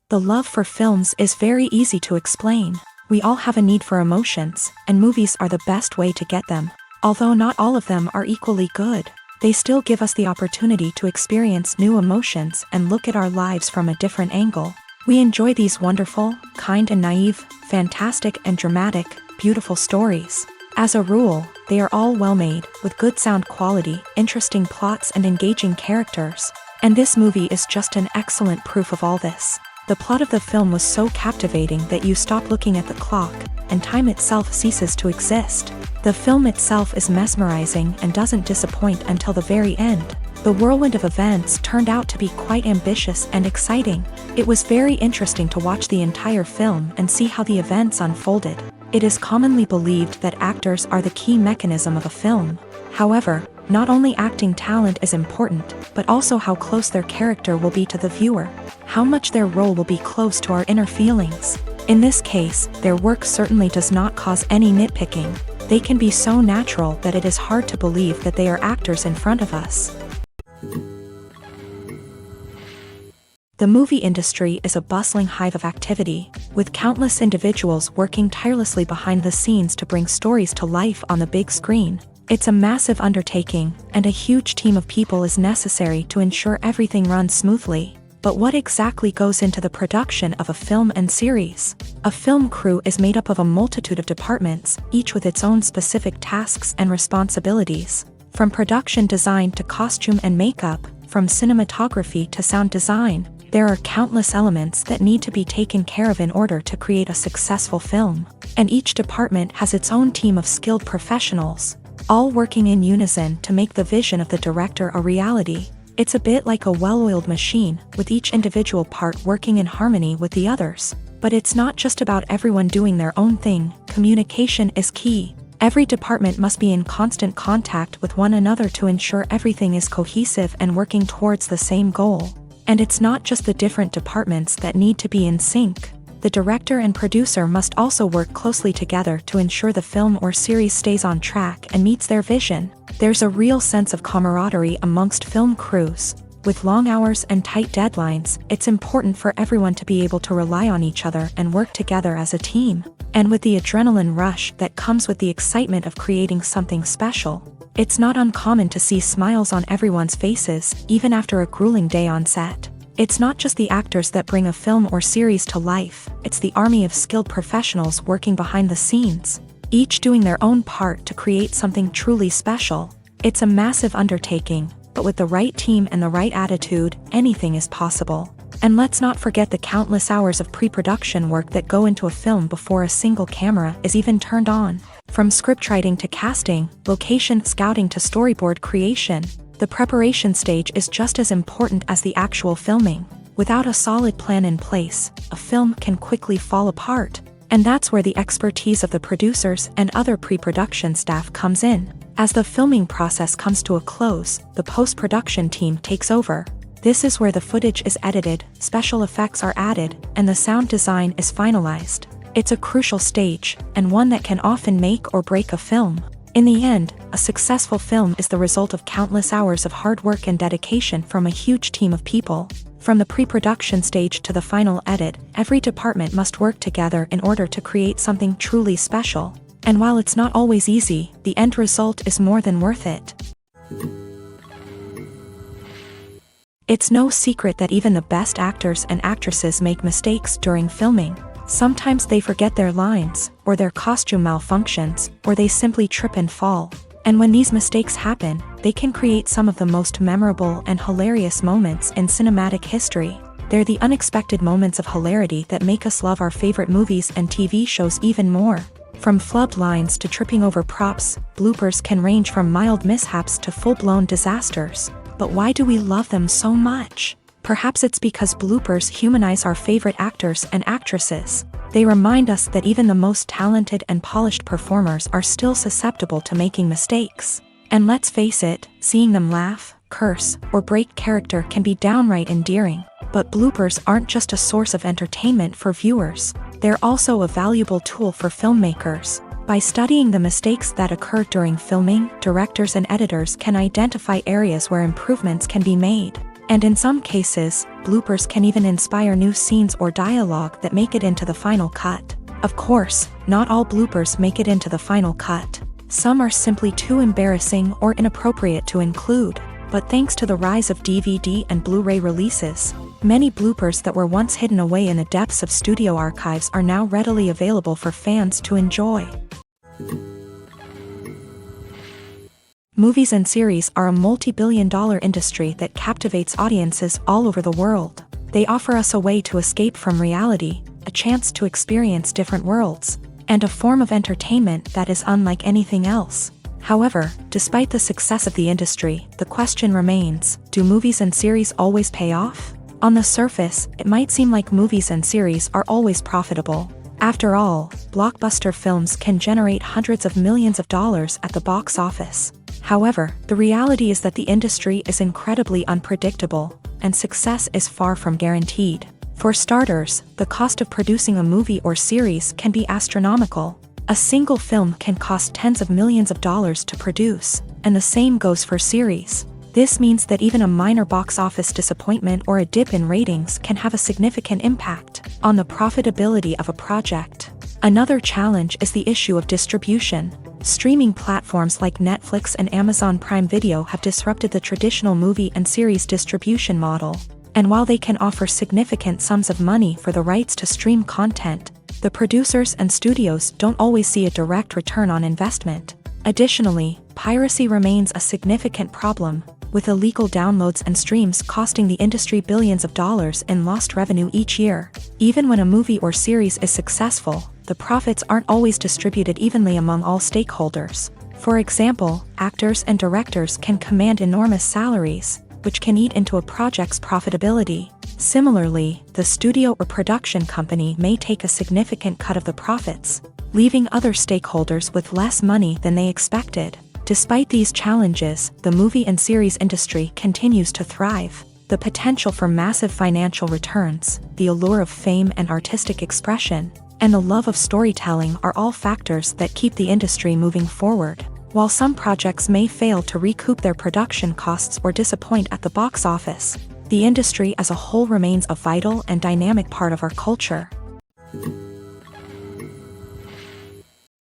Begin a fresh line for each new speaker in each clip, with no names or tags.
The love for films is very easy to explain. We all have a need for emotions, and movies are the best way to get them. Although not all of them are equally good, they still give us the opportunity to experience new emotions and look at our lives from a different angle. We enjoy these wonderful, kind and naive, fantastic and dramatic, beautiful stories. As a rule, they are all well made, with good sound quality, interesting plots and engaging characters. And this movie is just an excellent proof of all this. The plot of the film was so captivating that you stop looking at the clock, and time itself ceases to exist. The film itself is mesmerizing and doesn't disappoint until the very end. The whirlwind of events turned out to be quite ambitious and exciting. It was very interesting to watch the entire film and see how the events unfolded. It is commonly believed that actors are the key mechanism of a film. However, not only acting talent is important, but also how close their character will be to the viewer. How much their role will be close to our inner feelings. In this case, their work certainly does not cause any nitpicking. They can be so natural that it is hard to believe that they are actors in front of us. The movie industry is a bustling hive of activity, with countless individuals working tirelessly behind the scenes to bring stories to life on the big screen. It's a massive undertaking, and a huge team of people is necessary to ensure everything runs smoothly. But what exactly goes into the production of a film and series? A film crew is made up of a multitude of departments, each with its own specific tasks and responsibilities. From production design to costume and makeup, from cinematography to sound design, there are countless elements that need to be taken care of in order to create a successful film. And each department has its own team of skilled professionals, all working in unison to make the vision of the director a reality. It's a bit like a well-oiled machine, with each individual part working in harmony with the others. But it's not just about everyone doing their own thing. Communication is key. Every department must be in constant contact with one another to ensure everything is cohesive and working towards the same goal. And it's not just the different departments that need to be in sync. The director and producer must also work closely together to ensure the film or series stays on track and meets their vision. There's a real sense of camaraderie amongst film crews. With long hours and tight deadlines, it's important for everyone to be able to rely on each other and work together as a team. And with the adrenaline rush that comes with the excitement of creating something special, it's not uncommon to see smiles on everyone's faces, even after a grueling day on set. It's not just the actors that bring a film or series to life, it's the army of skilled professionals working behind the scenes, each doing their own part to create something truly special. It's a massive undertaking, but with the right team and the right attitude, anything is possible. And let's not forget the countless hours of pre-production work that go into a film before a single camera is even turned on. From scriptwriting to casting, location scouting to storyboard creation, the preparation stage is just as important as the actual filming. Without a solid plan in place, a film can quickly fall apart. And that's where the expertise of the producers and other pre-production staff comes in. As the filming process comes to a close, the post-production team takes over. This is where the footage is edited, special effects are added, and the sound design is finalized. It's a crucial stage, and one that can often make or break a film. In the end, a successful film is the result of countless hours of hard work and dedication from a huge team of people. From the pre-production stage to the final edit, every department must work together in order to create something truly special. And while it's not always easy, the end result is more than worth it. It's no secret that even the best actors and actresses make mistakes during filming. Sometimes they forget their lines, or their costume malfunctions, or they simply trip and fall. And when these mistakes happen, they can create some of the most memorable and hilarious moments in cinematic history. They're the unexpected moments of hilarity that make us love our favorite movies and TV shows even more. From flubbed lines to tripping over props, bloopers can range from mild mishaps to full-blown disasters. But why do we love them so much? Perhaps it's because bloopers humanize our favorite actors and actresses. They remind us that even the most talented and polished performers are still susceptible to making mistakes. And let's face it, seeing them laugh, curse, or break character can be downright endearing. But bloopers aren't just a source of entertainment for viewers. They're also a valuable tool for filmmakers. By studying the mistakes that occur during filming, directors and editors can identify areas where improvements can be made. And in some cases, bloopers can even inspire new scenes or dialogue that make it into the final cut. Of course, not all bloopers make it into the final cut. Some are simply too embarrassing or inappropriate to include. But thanks to the rise of DVD and Blu-ray releases, many bloopers that were once hidden away in the depths of studio archives are now readily available for fans to enjoy. Movies and series are a multi-billion-dollar industry that captivates audiences all over the world. They offer us a way to escape from reality, a chance to experience different worlds, and a form of entertainment that is unlike anything else. However, despite the success of the industry, the question remains, do movies and series always pay off? On the surface, it might seem like movies and series are always profitable. After all, blockbuster films can generate hundreds of millions of dollars at the box office. However, the reality is that the industry is incredibly unpredictable, and success is far from guaranteed. For starters, the cost of producing a movie or series can be astronomical. A single film can cost tens of millions of dollars to produce, and the same goes for series. This means that even a minor box office disappointment or a dip in ratings can have a significant impact on the profitability of a project. Another challenge is the issue of distribution. Streaming platforms like Netflix and Amazon Prime Video have disrupted the traditional movie and series distribution model. And while they can offer significant sums of money for the rights to stream content, the producers and studios don't always see a direct return on investment. Additionally, piracy remains a significant problem, with illegal downloads and streams costing the industry billions of dollars in lost revenue each year. Even when a movie or series is successful, the profits aren't always distributed evenly among all stakeholders. For example, actors and directors can command enormous salaries, which can eat into a project's profitability. Similarly, the studio or production company may take a significant cut of the profits, leaving other stakeholders with less money than they expected. Despite these challenges, the movie and series industry continues to thrive. The potential for massive financial returns, the allure of fame and artistic expression, and the love of storytelling are all factors that keep the industry moving forward. While some projects may fail to recoup their production costs or disappoint at the box office, the industry as a whole remains a vital and dynamic part of our culture.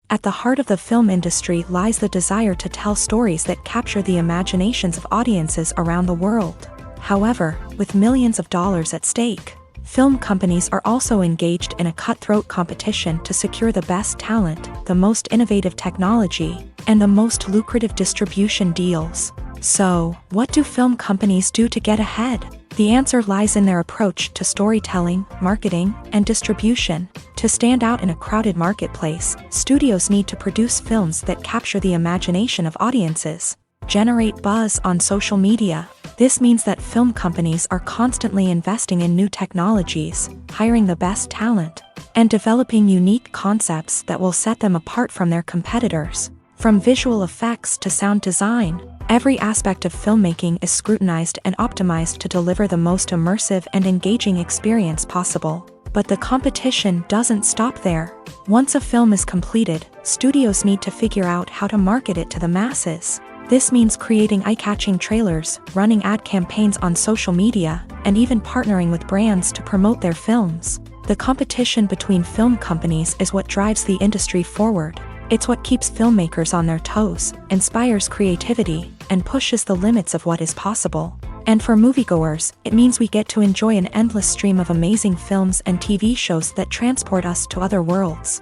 At the heart of the film industry lies the desire to tell stories that capture the imaginations of audiences around the world. However, with millions of dollars at stake, film companies are also engaged in a cutthroat competition to secure the best talent, the most innovative technology, and the most lucrative distribution deals. So, what do film companies do to get ahead? The answer lies in their approach to storytelling, marketing, and distribution. To stand out in a crowded marketplace, studios need to produce films that capture the imagination of audiences, generate buzz on social media. This means that film companies are constantly investing in new technologies, hiring the best talent, and developing unique concepts that will set them apart from their competitors. From visual effects to sound design, every aspect of filmmaking is scrutinized and optimized to deliver the most immersive and engaging experience possible. But the competition doesn't stop there. Once a film is completed, studios need to figure out how to market it to the masses. This means creating eye-catching trailers, running ad campaigns on social media, and even partnering with brands to promote their films. The competition between film companies is what drives the industry forward. It's what keeps filmmakers on their toes, inspires creativity, and pushes the limits of what is possible. And for moviegoers, it means we get to enjoy an endless stream of amazing films and TV shows that transport us to other worlds.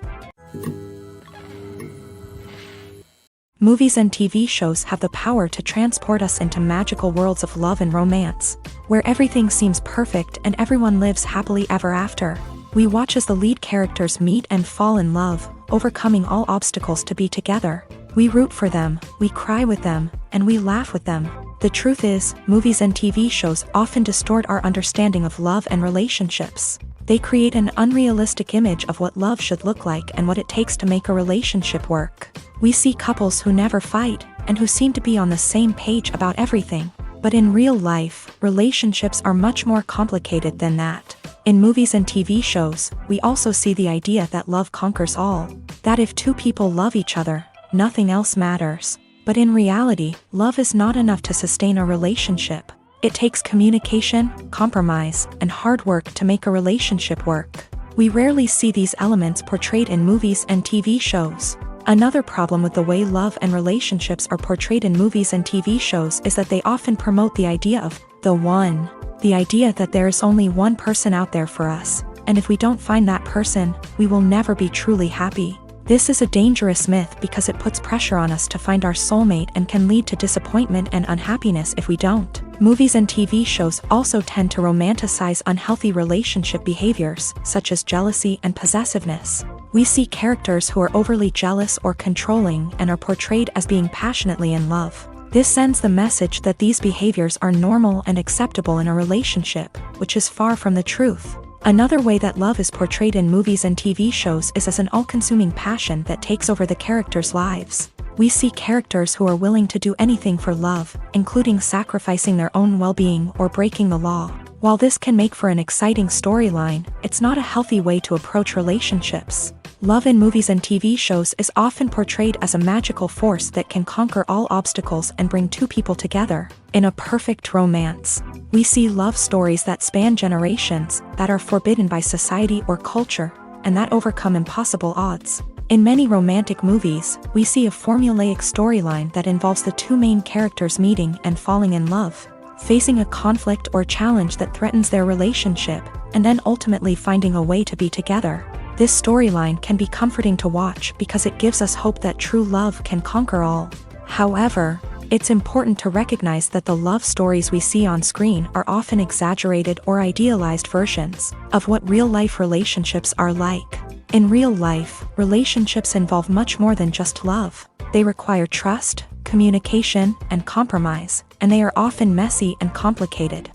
Movies and TV shows have the power to transport us into magical worlds of love and romance, where everything seems perfect and everyone lives happily ever after. We watch as the lead characters meet and fall in love, overcoming all obstacles to be together. We root for them, we cry with them, and we laugh with them. The truth is, movies and TV shows often distort our understanding of love and relationships. They create an unrealistic image of what love should look like and what it takes to make a relationship work. We see couples who never fight, and who seem to be on the same page about everything. But in real life, relationships are much more complicated than that. In movies and TV shows, we also see the idea that love conquers all. That if two people love each other, nothing else matters. But in reality, love is not enough to sustain a relationship. It takes communication, compromise, and hard work to make a relationship work. We rarely see these elements portrayed in movies and TV shows. Another problem with the way love and relationships are portrayed in movies and TV shows is that they often promote the idea of the one. The idea that there is only one person out there for us, and if we don't find that person, we will never be truly happy. This is a dangerous myth because it puts pressure on us to find our soulmate and can lead to disappointment and unhappiness if we don't. Movies and TV shows also tend to romanticize unhealthy relationship behaviors, such as jealousy and possessiveness. We see characters who are overly jealous or controlling and are portrayed as being passionately in love. This sends the message that these behaviors are normal and acceptable in a relationship, which is far from the truth. Another way that love is portrayed in movies and TV shows is as an all-consuming passion that takes over the characters' lives. We see characters who are willing to do anything for love, including sacrificing their own well-being or breaking the law. While this can make for an exciting storyline, it's not a healthy way to approach relationships. Love in movies and TV shows is often portrayed as a magical force that can conquer all obstacles and bring two people together. In a perfect romance, we see love stories that span generations, that are forbidden by society or culture, and that overcome impossible odds. In many romantic movies, we see a formulaic storyline that involves the two main characters meeting and falling in love, facing a conflict or challenge that threatens their relationship, and then ultimately finding a way to be together. This storyline can be comforting to watch because it gives us hope that true love can conquer all. However, it's important to recognize that the love stories we see on screen are often exaggerated or idealized versions of what real-life relationships are like. In real life, relationships involve much more than just love. They require trust, communication, and compromise, and they are often messy and complicated.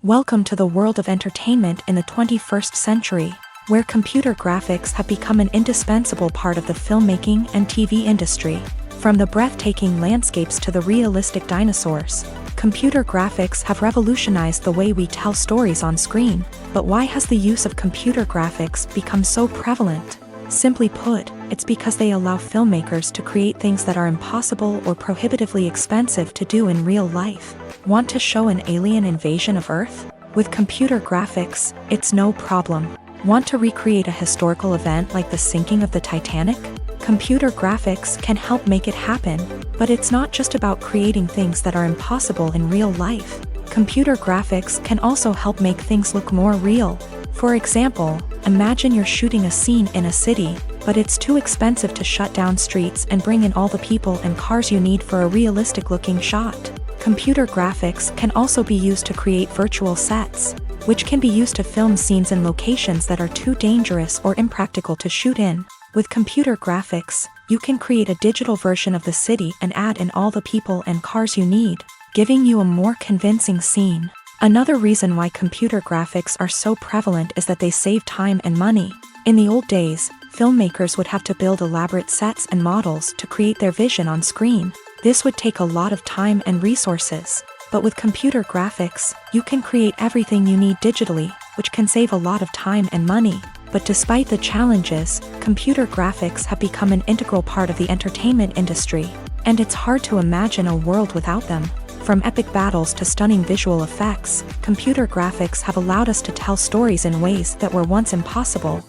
Welcome to the world of entertainment in the 21st century, where computer graphics have become an indispensable part of the filmmaking and TV industry. From the breathtaking landscapes to the realistic dinosaurs, computer graphics have revolutionized the way we tell stories on screen. But why has the use of computer graphics become so prevalent? Simply put, it's because they allow filmmakers to create things that are impossible or prohibitively expensive to do in real life. Want to show an alien invasion of Earth? With computer graphics, it's no problem. Want to recreate a historical event like the sinking of the Titanic? Computer graphics can help make it happen, but it's not just about creating things that are impossible in real life. Computer graphics can also help make things look more real. For example, imagine you're shooting a scene in a city, but it's too expensive to shut down streets and bring in all the people and cars you need for a realistic-looking shot. Computer graphics can also be used to create virtual sets, which can be used to film scenes in locations that are too dangerous or impractical to shoot in. With computer graphics, you can create a digital version of the city and add in all the people and cars you need, giving you a more convincing scene. Another reason why computer graphics are so prevalent is that they save time and money. In the old days, filmmakers would have to build elaborate sets and models to create their vision on screen. This would take a lot of time and resources. But with computer graphics, you can create everything you need digitally, which can save a lot of time and money. But despite the challenges, computer graphics have become an integral part of the entertainment industry, and it's hard to imagine a world without them. From epic battles to stunning visual effects, computer graphics have allowed us to tell stories in ways that were once impossible.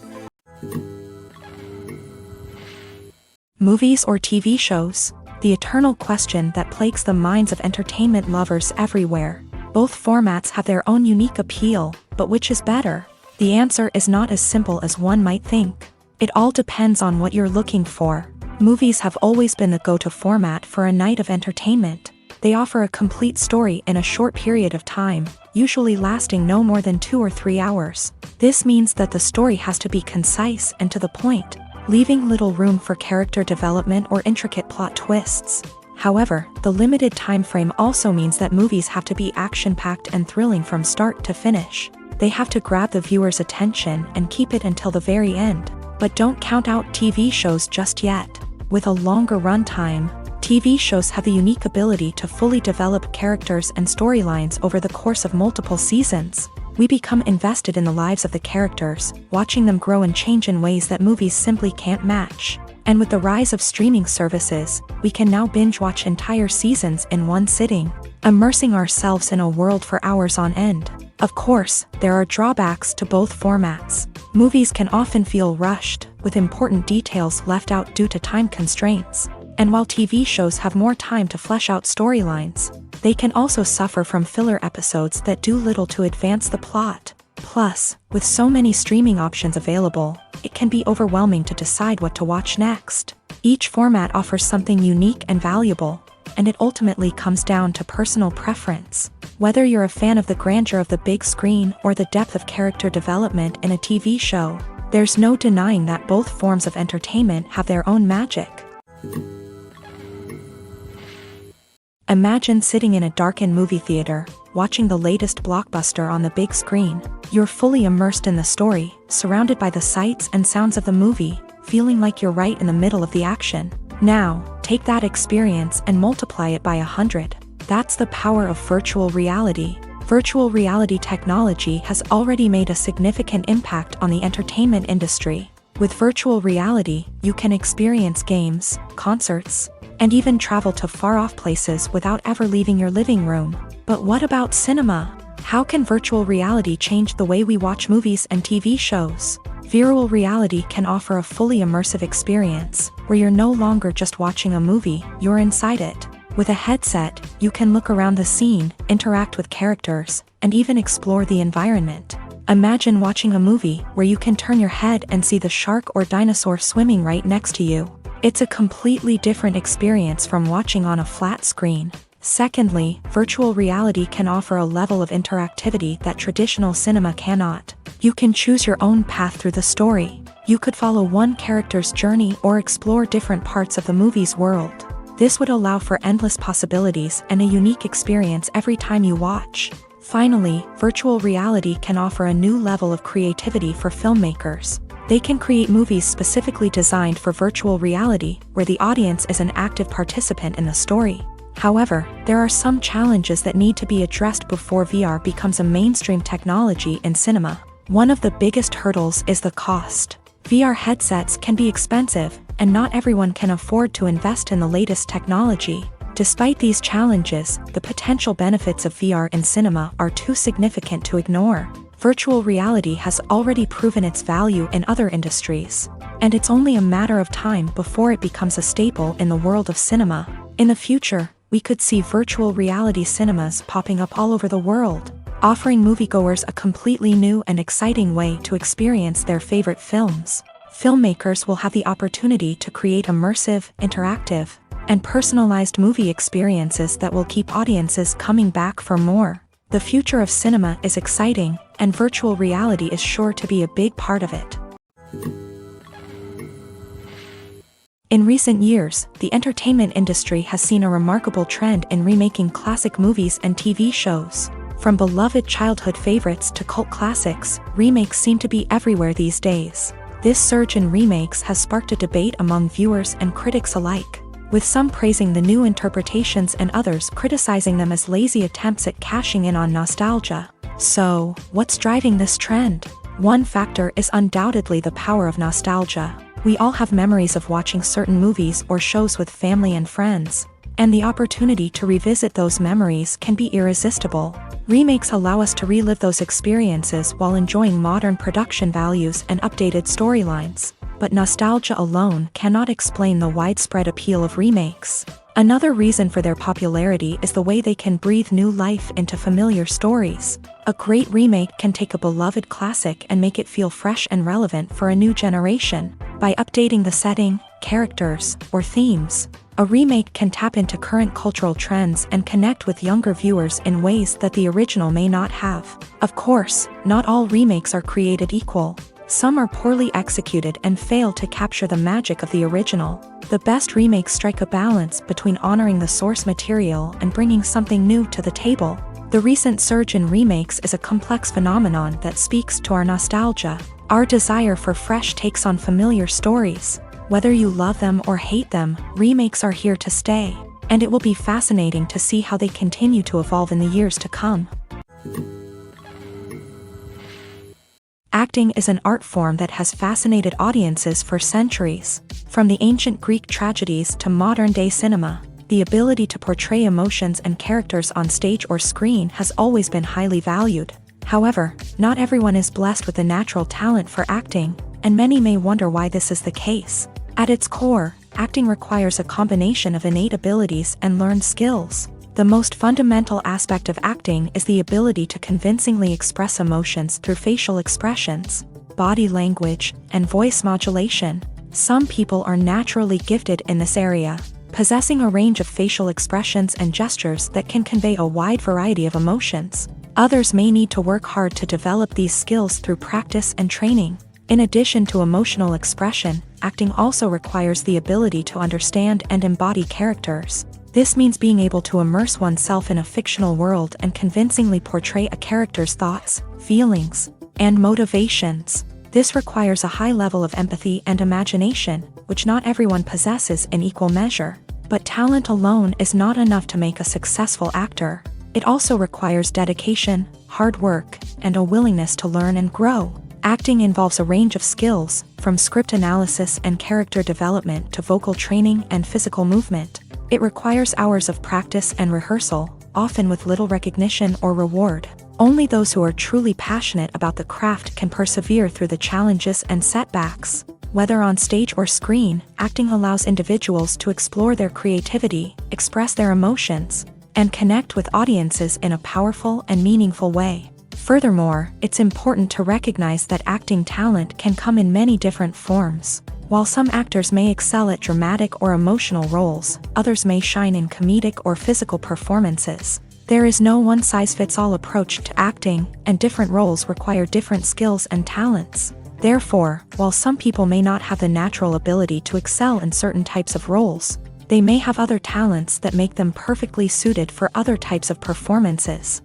Movies or TV shows? the eternal question that plagues the minds of entertainment lovers everywhere. Both formats have their own unique appeal, but which is better? The answer is not as simple as one might think. It all depends on what you're looking for. Movies have always been the go-to format for a night of entertainment. They offer a complete story in a short period of time, usually lasting no more than 2 or 3 hours. This means that the story has to be concise and to the point, leaving little room for character development or intricate plot twists. However, the limited time frame also means that movies have to be action-packed and thrilling from start to finish. They have to grab the viewer's attention and keep it until the very end. But don't count out TV shows just yet. With a longer runtime, TV shows have the unique ability to fully develop characters and storylines over the course of multiple seasons. We become invested in the lives of the characters, watching them grow and change in ways that movies simply can't match. And with the rise of streaming services, we can now binge-watch entire seasons in one sitting, immersing ourselves in a world for hours on end. Of course, there are drawbacks to both formats. Movies can often feel rushed, with important details left out due to time constraints. And while TV shows have more time to flesh out storylines, they can also suffer from filler episodes that do little to advance the plot. Plus, with so many streaming options available, it can be overwhelming to decide what to watch next. Each format offers something unique and valuable, and it ultimately comes down to personal preference. Whether you're a fan of the grandeur of the big screen or the depth of character development in a TV show, there's no denying that both forms of entertainment have their own magic. Imagine sitting in a darkened movie theater, watching the latest blockbuster on the big screen. You're fully immersed in the story, surrounded by the sights and sounds of the movie, feeling like you're right in the middle of the action. Now, take that experience and multiply it by 100. That's the power of virtual reality. Virtual reality technology has already made a significant impact on the entertainment industry. With virtual reality, you can experience games, concerts, and even travel to far-off places without ever leaving your living room. But what about cinema? How can virtual reality change the way we watch movies and TV shows? Virtual reality can offer a fully immersive experience, where you're no longer just watching a movie, you're inside it. With a headset, you can look around the scene, interact with characters, and even explore the environment. Imagine watching a movie where you can turn your head and see the shark or dinosaur swimming right next to you. It's a completely different experience from watching on a flat screen. Secondly, virtual reality can offer a level of interactivity that traditional cinema cannot. You can choose your own path through the story. You could follow one character's journey or explore different parts of the movie's world. This would allow for endless possibilities and a unique experience every time you watch. Finally, virtual reality can offer a new level of creativity for filmmakers. They can create movies specifically designed for virtual reality, where the audience is an active participant in the story. However, there are some challenges that need to be addressed before VR becomes a mainstream technology in cinema. One of the biggest hurdles is the cost. VR headsets can be expensive, and not everyone can afford to invest in the latest technology. Despite these challenges, the potential benefits of VR in cinema are too significant to ignore. Virtual reality has already proven its value in other industries, and it's only a matter of time before it becomes a staple in the world of cinema. In the future, we could see virtual reality cinemas popping up all over the world, offering moviegoers a completely new and exciting way to experience their favorite films. Filmmakers will have the opportunity to create immersive, interactive, and personalized movie experiences that will keep audiences coming back for more. The future of cinema is exciting, and virtual reality is sure to be a big part of it. In recent years, the entertainment industry has seen a remarkable trend in remaking classic movies and TV shows. From beloved childhood favorites to cult classics, remakes seem to be everywhere these days. This surge in remakes has sparked a debate among viewers and critics alike, with some praising the new interpretations and others criticizing them as lazy attempts at cashing in on nostalgia. So, what's driving this trend? One factor is undoubtedly the power of nostalgia. We all have memories of watching certain movies or shows with family and friends, and the opportunity to revisit those memories can be irresistible. Remakes allow us to relive those experiences while enjoying modern production values and updated storylines. But nostalgia alone cannot explain the widespread appeal of remakes. Another reason for their popularity is the way they can breathe new life into familiar stories. A great remake can take a beloved classic and make it feel fresh and relevant for a new generation. By updating the setting, characters, or themes, a remake can tap into current cultural trends and connect with younger viewers in ways that the original may not have. Of course, not all remakes are created equal. Some are poorly executed and fail to capture the magic of the original. The best remakes strike a balance between honoring the source material and bringing something new to the table. The recent surge in remakes is a complex phenomenon that speaks to our nostalgia, our desire for fresh takes on familiar stories. Whether you love them or hate them, remakes are here to stay, and it will be fascinating to see how they continue to evolve in the years to come. Acting is an art form that has fascinated audiences for centuries. From the ancient Greek tragedies to modern-day cinema, the ability to portray emotions and characters on stage or screen has always been highly valued. However, not everyone is blessed with a natural talent for acting, and many may wonder why this is the case. At its core, acting requires a combination of innate abilities and learned skills. The most fundamental aspect of acting is the ability to convincingly express emotions through facial expressions, body language, and voice modulation. Some people are naturally gifted in this area, possessing a range of facial expressions and gestures that can convey a wide variety of emotions. Others may need to work hard to develop these skills through practice and training. In addition to emotional expression, acting also requires the ability to understand and embody characters. This means being able to immerse oneself in a fictional world and convincingly portray a character's thoughts, feelings, and motivations. This requires a high level of empathy and imagination, which not everyone possesses in equal measure. But talent alone is not enough to make a successful actor. It also requires dedication, hard work, and a willingness to learn and grow. Acting involves a range of skills, from script analysis and character development to vocal training and physical movement. It requires hours of practice and rehearsal, often with little recognition or reward. Only those who are truly passionate about the craft can persevere through the challenges and setbacks. Whether on stage or screen, acting allows individuals to explore their creativity, express their emotions, and connect with audiences in a powerful and meaningful way. Furthermore, it's important to recognize that acting talent can come in many different forms. While some actors may excel at dramatic or emotional roles, others may shine in comedic or physical performances. There is no one-size-fits-all approach to acting, and different roles require different skills and talents. Therefore, while some people may not have the natural ability to excel in certain types of roles, they may have other talents that make them perfectly suited for other types of performances.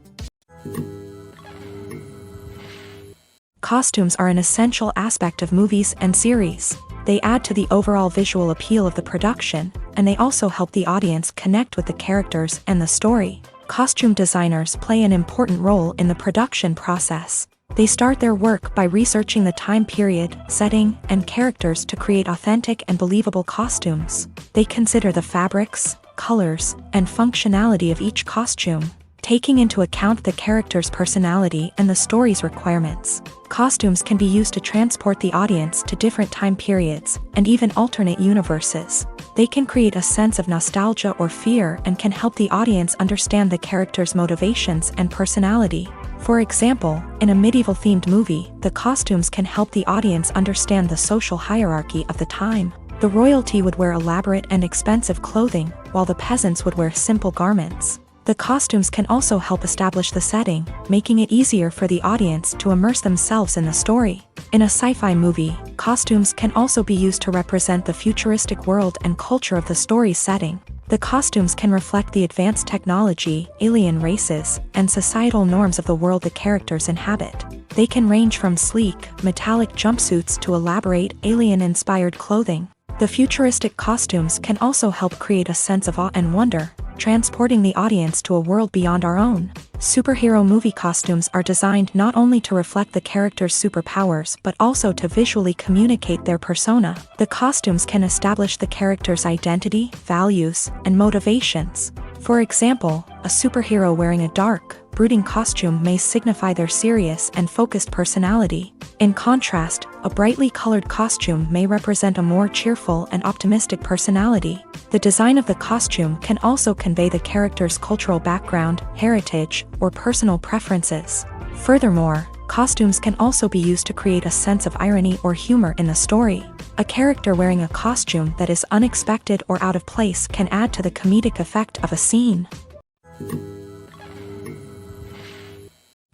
Costumes are an essential aspect of movies and series. They add to the overall visual appeal of the production, and they also help the audience connect with the characters and the story. Costume designers play an important role in the production process. They start their work by researching the time period, setting, and characters to create authentic and believable costumes. They consider the fabrics, colors, and functionality of each costume, taking into account the character's personality and the story's requirements. Costumes can be used to transport the audience to different time periods, and even alternate universes. They can create a sense of nostalgia or fear and can help the audience understand the character's motivations and personality. For example, in a medieval-themed movie, the costumes can help the audience understand the social hierarchy of the time. The royalty would wear elaborate and expensive clothing, while the peasants would wear simple garments. The costumes can also help establish the setting, making it easier for the audience to immerse themselves in the story. In a sci-fi movie, costumes can also be used to represent the futuristic world and culture of the story's setting. The costumes can reflect the advanced technology, alien races, and societal norms of the world the characters inhabit. They can range from sleek, metallic jumpsuits to elaborate, alien-inspired clothing. The futuristic costumes can also help create a sense of awe and wonder, transporting the audience to a world beyond our own. Superhero movie costumes are designed not only to reflect the character's superpowers but also to visually communicate their persona. The costumes can establish the character's identity, values, and motivations. For example, a superhero wearing a dark, brooding costume may signify their serious and focused personality. In contrast, a brightly colored costume may represent a more cheerful and optimistic personality. The design of the costume can also convey the character's cultural background, heritage, or personal preferences. Furthermore, costumes can also be used to create a sense of irony or humor in the story. A character wearing a costume that is unexpected or out of place can add to the comedic effect of a scene.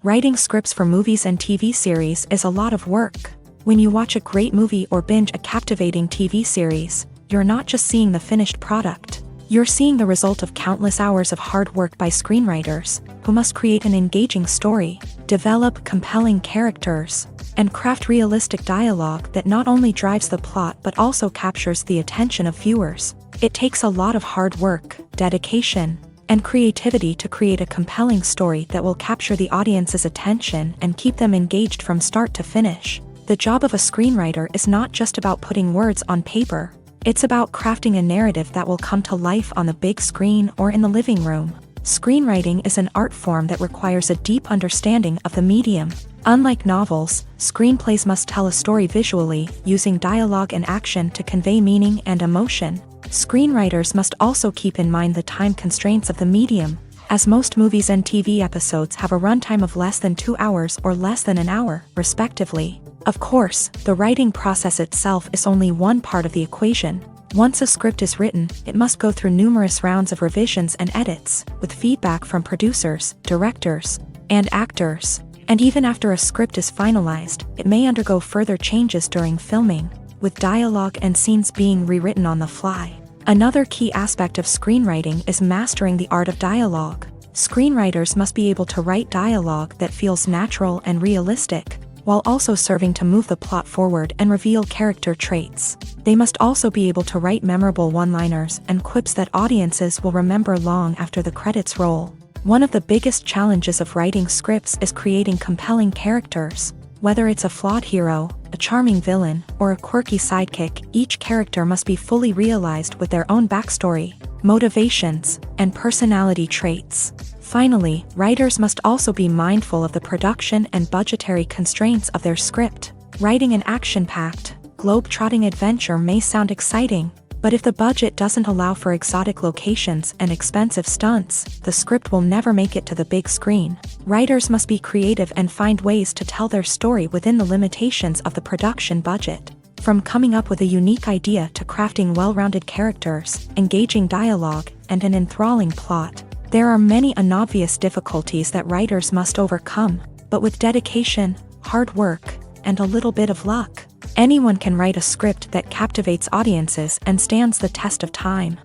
Writing scripts for movies and TV series is a lot of work. When you watch a great movie or binge a captivating TV series, you're not just seeing the finished product. You're seeing the result of countless hours of hard work by screenwriters, who must create an engaging story, develop compelling characters, and craft realistic dialogue that not only drives the plot but also captures the attention of viewers. It takes a lot of hard work, dedication, and creativity to create a compelling story that will capture the audience's attention and keep them engaged from start to finish. The job of a screenwriter is not just about putting words on paper. It's about crafting a narrative that will come to life on the big screen or in the living room. Screenwriting is an art form that requires a deep understanding of the medium. Unlike novels, screenplays must tell a story visually, using dialogue and action to convey meaning and emotion. Screenwriters must also keep in mind the time constraints of the medium, as most movies and TV episodes have a runtime of less than 2 hours or less than an hour, respectively. Of course, the writing process itself is only one part of the equation. Once a script is written, it must go through numerous rounds of revisions and edits, with feedback from producers, directors, and actors. And even after a script is finalized, it may undergo further changes during filming, with dialogue and scenes being rewritten on the fly. Another key aspect of screenwriting is mastering the art of dialogue. Screenwriters must be able to write dialogue that feels natural and realistic, while also serving to move the plot forward and reveal character traits. They must also be able to write memorable one-liners and quips that audiences will remember long after the credits roll. One of the biggest challenges of writing scripts is creating compelling characters. Whether it's a flawed hero, a charming villain, or a quirky sidekick, each character must be fully realized with their own backstory, motivations, and personality traits. Finally, writers must also be mindful of the production and budgetary constraints of their script. Writing an action-packed, globe-trotting adventure may sound exciting, but if the budget doesn't allow for exotic locations and expensive stunts, the script will never make it to the big screen. Writers must be creative and find ways to tell their story within the limitations of the production budget. From coming up with a unique idea to crafting well-rounded characters, engaging dialogue, and an enthralling plot, there are many unobvious difficulties that writers must overcome, but with dedication, hard work, and a little bit of luck, anyone can write a script that captivates audiences and stands the test of time.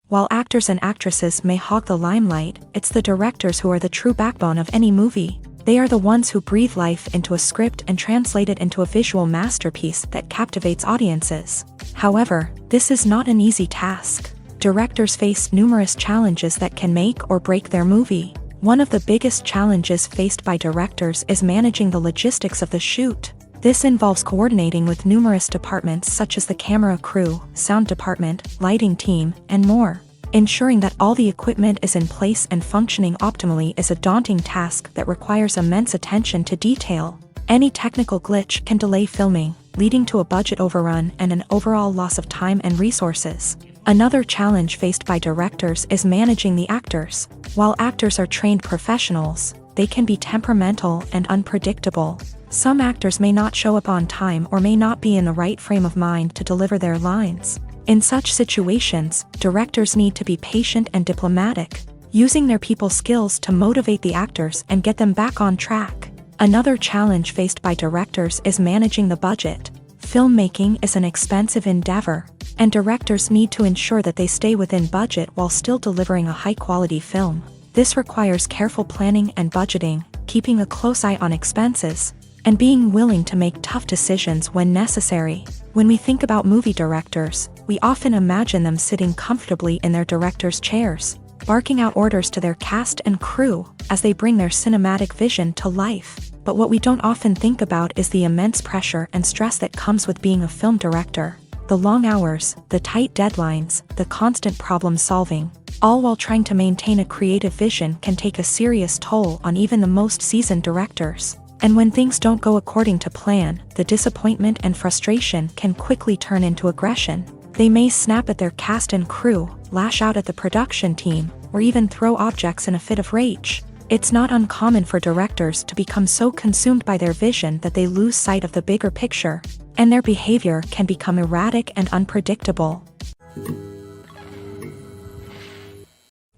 While actors and actresses may hog the limelight, it's the directors who are the true backbone of any movie. They are the ones who breathe life into a script and translate it into a visual masterpiece that captivates audiences. However, this is not an easy task. Directors face numerous challenges that can make or break their movie. One of the biggest challenges faced by directors is managing the logistics of the shoot. This involves coordinating with numerous departments such as the camera crew, sound department, lighting team, and more. Ensuring that all the equipment is in place and functioning optimally is a daunting task that requires immense attention to detail. Any technical glitch can delay filming, leading to a budget overrun and an overall loss of time and resources. Another challenge faced by directors is managing the actors. While actors are trained professionals, they can be temperamental and unpredictable. Some actors may not show up on time or may not be in the right frame of mind to deliver their lines. In such situations, directors need to be patient and diplomatic, using their people skills to motivate the actors and get them back on track. Another challenge faced by directors is managing the budget. Filmmaking is an expensive endeavor, and directors need to ensure that they stay within budget while still delivering a high-quality film. This requires careful planning and budgeting, keeping a close eye on expenses, and being willing to make tough decisions when necessary. When we think about movie directors, we often imagine them sitting comfortably in their director's chairs, barking out orders to their cast and crew as they bring their cinematic vision to life. But what we don't often think about is the immense pressure and stress that comes with being a film director. The long hours, the tight deadlines, the constant problem solving. all while trying to maintain a creative vision can take a serious toll on even the most seasoned directors. And when things don't go according to plan, the disappointment and frustration can quickly turn into aggression. They may snap at their cast and crew, lash out at the production team, or even throw objects in a fit of rage. It's not uncommon for directors to become so consumed by their vision that they lose sight of the bigger picture, and their behavior can become erratic and unpredictable.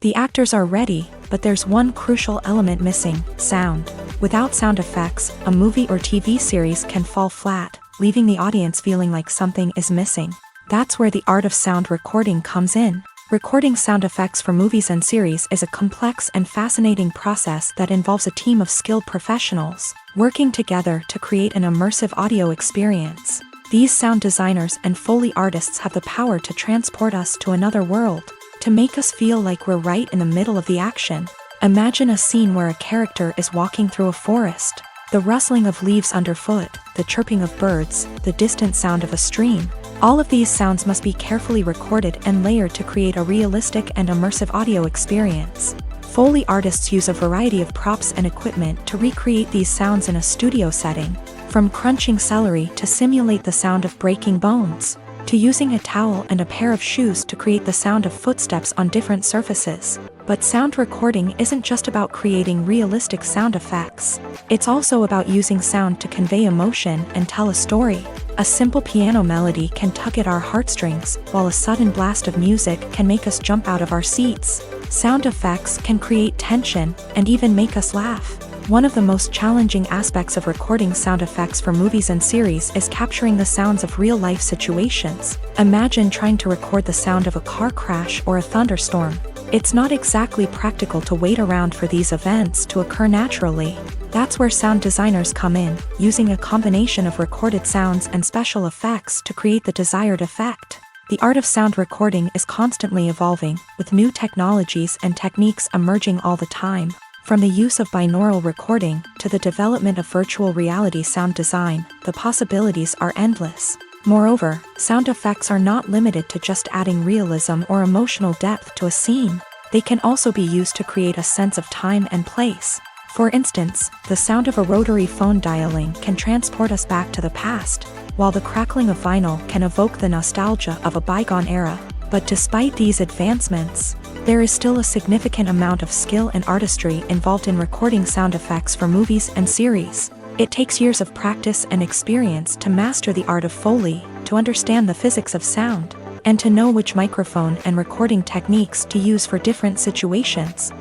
The actors are ready, but there's one crucial element missing: sound. Without sound effects, a movie or TV series can fall flat, leaving the audience feeling like something is missing. That's where the art of sound recording comes in. Recording sound effects for movies and series is a complex and fascinating process that involves a team of skilled professionals working together to create an immersive audio experience. These sound designers and Foley artists have the power to transport us to another world, to make us feel like we're right in the middle of the action. Imagine a scene where a character is walking through a forest. The rustling of leaves underfoot, the chirping of birds, the distant sound of a stream. All of these sounds must be carefully recorded and layered to create a realistic and immersive audio experience. Foley artists use a variety of props and equipment to recreate these sounds in a studio setting, from crunching celery to simulate the sound of breaking bones, to using a towel and a pair of shoes to create the sound of footsteps on different surfaces. But sound recording isn't just about creating realistic sound effects. It's also about using sound to convey emotion and tell a story. A simple piano melody can tug at our heartstrings, while a sudden blast of music can make us jump out of our seats. Sound effects can create tension and even make us laugh. One of the most challenging aspects of recording sound effects for movies and series is capturing the sounds of real-life situations. Imagine trying to record the sound of a car crash or a thunderstorm. It's not exactly practical to wait around for these events to occur naturally. That's where sound designers come in, using a combination of recorded sounds and special effects to create the desired effect. The art of sound recording is constantly evolving, with new technologies and techniques emerging all the time. From the use of binaural recording to the development of virtual reality sound design, the possibilities are endless. Moreover, sound effects are not limited to just adding realism or emotional depth to a scene. They can also be used to create a sense of time and place. For instance, the sound of a rotary phone dialing can transport us back to the past, while the crackling of vinyl can evoke the nostalgia of a bygone era. But despite these advancements, there is still a significant amount of skill and artistry involved in recording sound effects for movies and series. It takes years of practice and experience to master the art of Foley, to understand the physics of sound, and to know which microphone and recording techniques to use for different situations.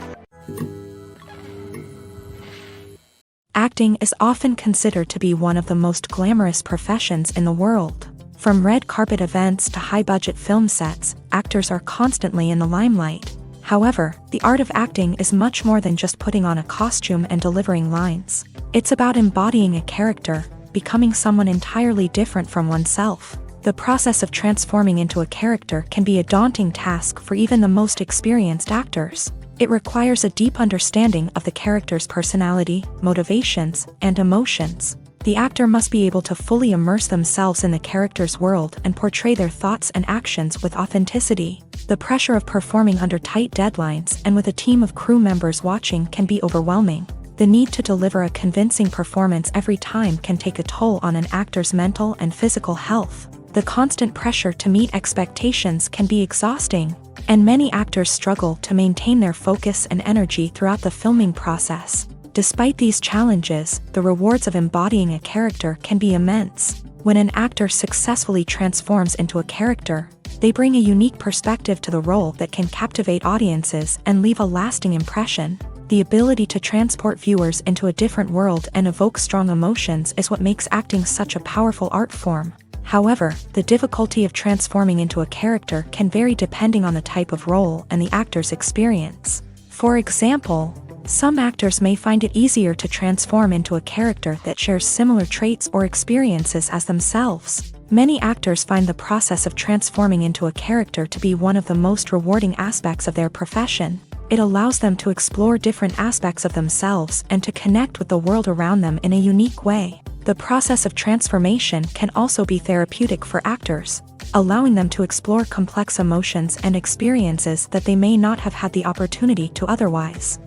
Acting is often considered to be one of the most glamorous professions in the world. From red carpet events to high-budget film sets, actors are constantly in the limelight. However, the art of acting is much more than just putting on a costume and delivering lines. It's about embodying a character, becoming someone entirely different from oneself. The process of transforming into a character can be a daunting task for even the most experienced actors. It requires a deep understanding of the character's personality, motivations, and emotions. The actor must be able to fully immerse themselves in the character's world and portray their thoughts and actions with authenticity. The pressure of performing under tight deadlines and with a team of crew members watching can be overwhelming. The need to deliver a convincing performance every time can take a toll on an actor's mental and physical health. The constant pressure to meet expectations can be exhausting, and many actors struggle to maintain their focus and energy throughout the filming process. Despite these challenges, the rewards of embodying a character can be immense. When an actor successfully transforms into a character, they bring a unique perspective to the role that can captivate audiences and leave a lasting impression. The ability to transport viewers into a different world and evoke strong emotions is what makes acting such a powerful art form. However, the difficulty of transforming into a character can vary depending on the type of role and the actor's experience. For example, some actors may find it easier to transform into a character that shares similar traits or experiences as themselves. Many actors find the process of transforming into a character to be one of the most rewarding aspects of their profession. It allows them to explore different aspects of themselves and to connect with the world around them in a unique way. The process of transformation can also be therapeutic for actors, allowing them to explore complex emotions and experiences that they may not have had the opportunity to otherwise.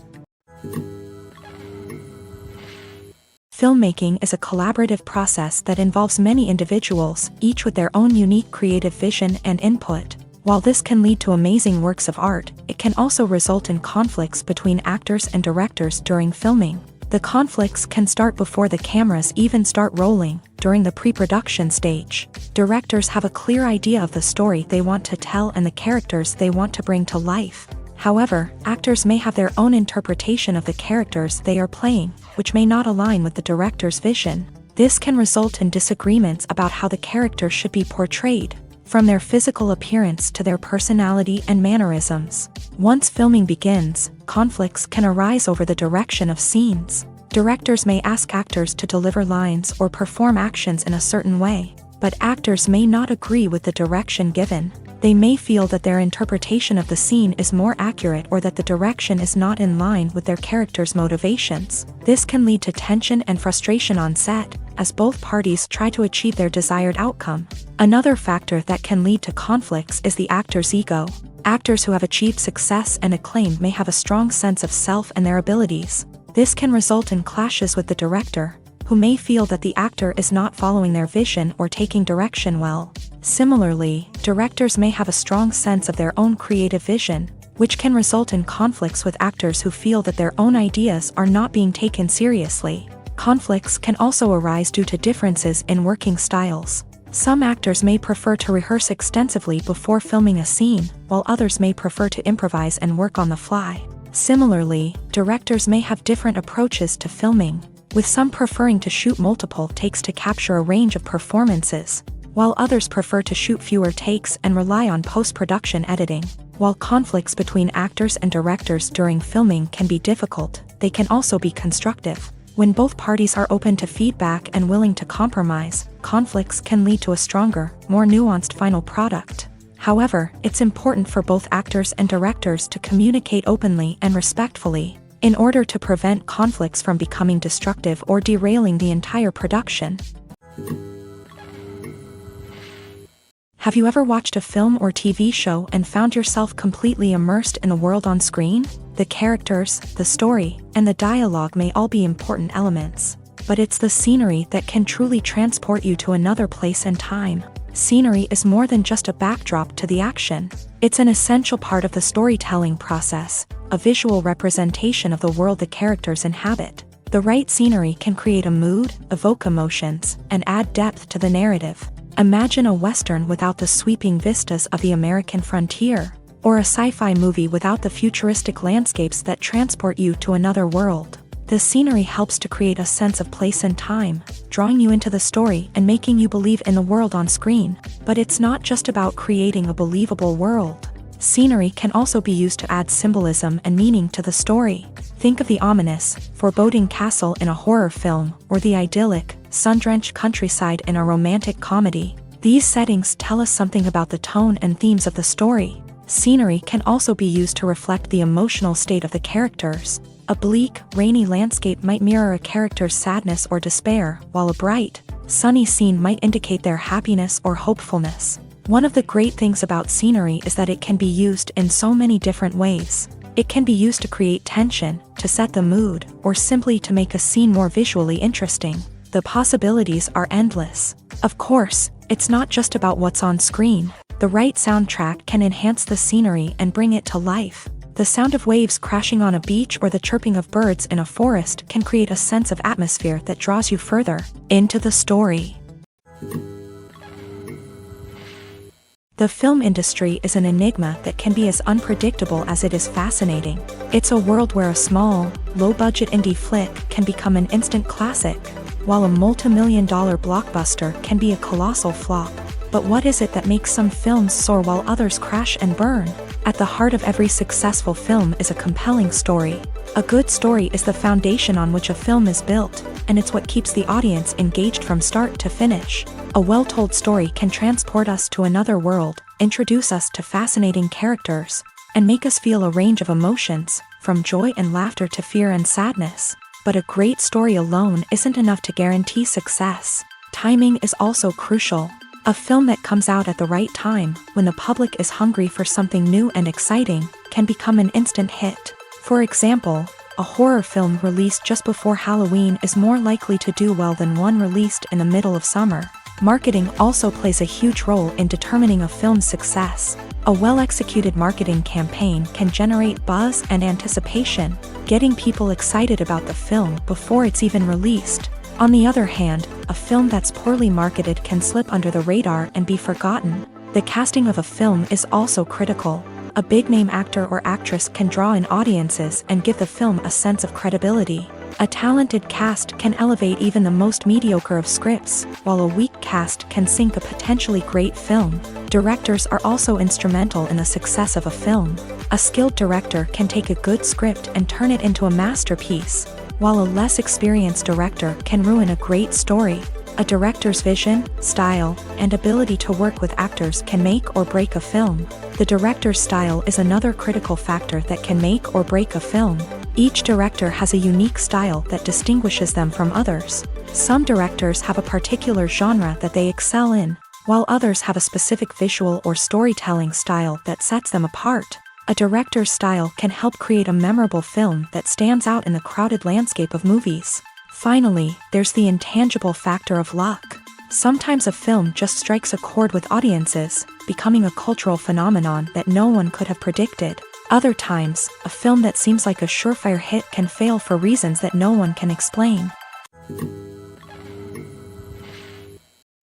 Filmmaking is a collaborative process that involves many individuals, each with their own unique creative vision and input. While this can lead to amazing works of art, it can also result in conflicts between actors and directors during filming. The conflicts can start before the cameras even start rolling, during the pre-production stage. Directors have a clear idea of the story they want to tell and the characters they want to bring to life. However, actors may have their own interpretation of the characters they are playing, which may not align with the director's vision. This can result in disagreements about how the character should be portrayed, from their physical appearance to their personality and mannerisms. Once filming begins, conflicts can arise over the direction of scenes. Directors may ask actors to deliver lines or perform actions in a certain way, but actors may not agree with the direction given. They may feel that their interpretation of the scene is more accurate or that the direction is not in line with their character's motivations. This can lead to tension and frustration on set, as both parties try to achieve their desired outcome. Another factor that can lead to conflicts is the actor's ego. Actors who have achieved success and acclaim may have a strong sense of self and their abilities. This can result in clashes with the director, who may feel that the actor is not following their vision or taking direction well. Similarly, directors may have a strong sense of their own creative vision, which can result in conflicts with actors who feel that their own ideas are not being taken seriously. Conflicts can also arise due to differences in working styles. Some actors may prefer to rehearse extensively before filming a scene, while others may prefer to improvise and work on the fly. Similarly, directors may have different approaches to filming, with some preferring to shoot multiple takes to capture a range of performances, while others prefer to shoot fewer takes and rely on post-production editing. While conflicts between actors and directors during filming can be difficult, they can also be constructive. When both parties are open to feedback and willing to compromise, conflicts can lead to a stronger, more nuanced final product. However, it's important for both actors and directors to communicate openly and respectfully, in order to prevent conflicts from becoming destructive or derailing the entire production. Have you ever watched a film or TV show and found yourself completely immersed in the world on screen? The characters, the story, and the dialogue may all be important elements, but it's the scenery that can truly transport you to another place and time. Scenery is more than just a backdrop to the action. It's an essential part of the storytelling process, a visual representation of the world the characters inhabit. The right scenery can create a mood, evoke emotions, and add depth to the narrative. Imagine a Western without the sweeping vistas of the American frontier, or a sci-fi movie without the futuristic landscapes that transport you to another world. The scenery helps to create a sense of place and time, drawing you into the story and making you believe in the world on screen. But it's not just about creating a believable world. Scenery can also be used to add symbolism and meaning to the story. Think of the ominous, foreboding castle in a horror film, or the idyllic, sun-drenched countryside in a romantic comedy. These settings tell us something about the tone and themes of the story. Scenery can also be used to reflect the emotional state of the characters. A bleak, rainy landscape might mirror a character's sadness or despair, while a bright, sunny scene might indicate their happiness or hopefulness. One of the great things about scenery is that it can be used in so many different ways. It can be used to create tension, to set the mood, or simply to make a scene more visually interesting. The possibilities are endless. Of course, it's not just about what's on screen. The right soundtrack can enhance the scenery and bring it to life. The sound of waves crashing on a beach or the chirping of birds in a forest can create a sense of atmosphere that draws you further into the story. The film industry is an enigma that can be as unpredictable as it is fascinating. It's a world where a small, low-budget indie flick can become an instant classic, while a multi-million-dollar blockbuster can be a colossal flop. But what is it that makes some films soar while others crash and burn? At the heart of every successful film is a compelling story. A good story is the foundation on which a film is built, and it's what keeps the audience engaged from start to finish. A well-told story can transport us to another world, introduce us to fascinating characters, and make us feel a range of emotions, from joy and laughter to fear and sadness. But a great story alone isn't enough to guarantee success. Timing is also crucial. A film that comes out at the right time, when the public is hungry for something new and exciting, can become an instant hit. For example, a horror film released just before Halloween is more likely to do well than one released in the middle of summer. Marketing also plays a huge role in determining a film's success. A well-executed marketing campaign can generate buzz and anticipation, getting people excited about the film before it's even released. On the other hand, a film that's poorly marketed can slip under the radar and be forgotten. The casting of a film is also critical. A big-name actor or actress can draw in audiences and give the film a sense of credibility. A talented cast can elevate even the most mediocre of scripts, while a weak cast can sink a potentially great film. Directors are also instrumental in the success of a film. A skilled director can take a good script and turn it into a masterpiece, while a less experienced director can ruin a great story. A director's vision, style, and ability to work with actors can make or break a film. The director's style is another critical factor that can make or break a film. Each director has a unique style that distinguishes them from others. Some directors have a particular genre that they excel in, while others have a specific visual or storytelling style that sets them apart. A director's style can help create a memorable film that stands out in the crowded landscape of movies. Finally, there's the intangible factor of luck. Sometimes a film just strikes a chord with audiences, becoming a cultural phenomenon that no one could have predicted. Other times, a film that seems like a surefire hit can fail for reasons that no one can explain.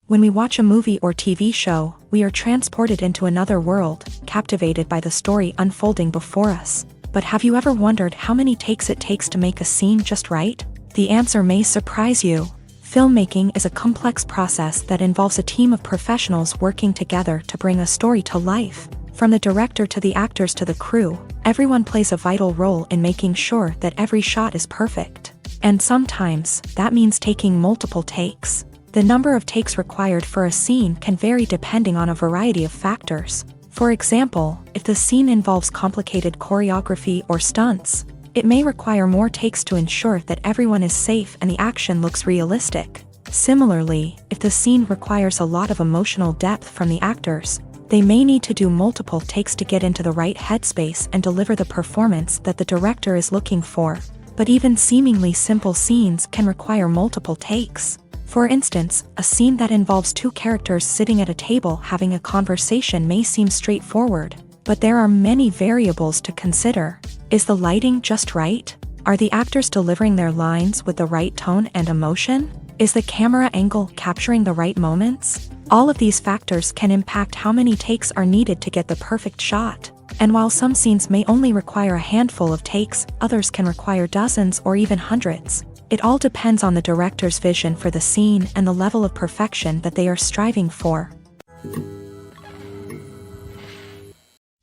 When we watch a movie or TV show, we are transported into another world, captivated by the story unfolding before us. But have you ever wondered how many takes it takes to make a scene just right? The answer may surprise you. Filmmaking is a complex process that involves a team of professionals working together to bring a story to life. From the director to the actors to the crew, everyone plays a vital role in making sure that every shot is perfect. And sometimes, that means taking multiple takes. The number of takes required for a scene can vary depending on a variety of factors. For example, if the scene involves complicated choreography or stunts, it may require more takes to ensure that everyone is safe and the action looks realistic. Similarly, if the scene requires a lot of emotional depth from the actors, they may need to do multiple takes to get into the right headspace and deliver the performance that the director is looking for. But even seemingly simple scenes can require multiple takes. For instance, a scene that involves two characters sitting at a table having a conversation may seem straightforward, but there are many variables to consider. Is the lighting just right? Are the actors delivering their lines with the right tone and emotion? Is the camera angle capturing the right moments? All of these factors can impact how many takes are needed to get the perfect shot. And while some scenes may only require a handful of takes, others can require dozens or even hundreds. It all depends on the director's vision for the scene and the level of perfection that they are striving for.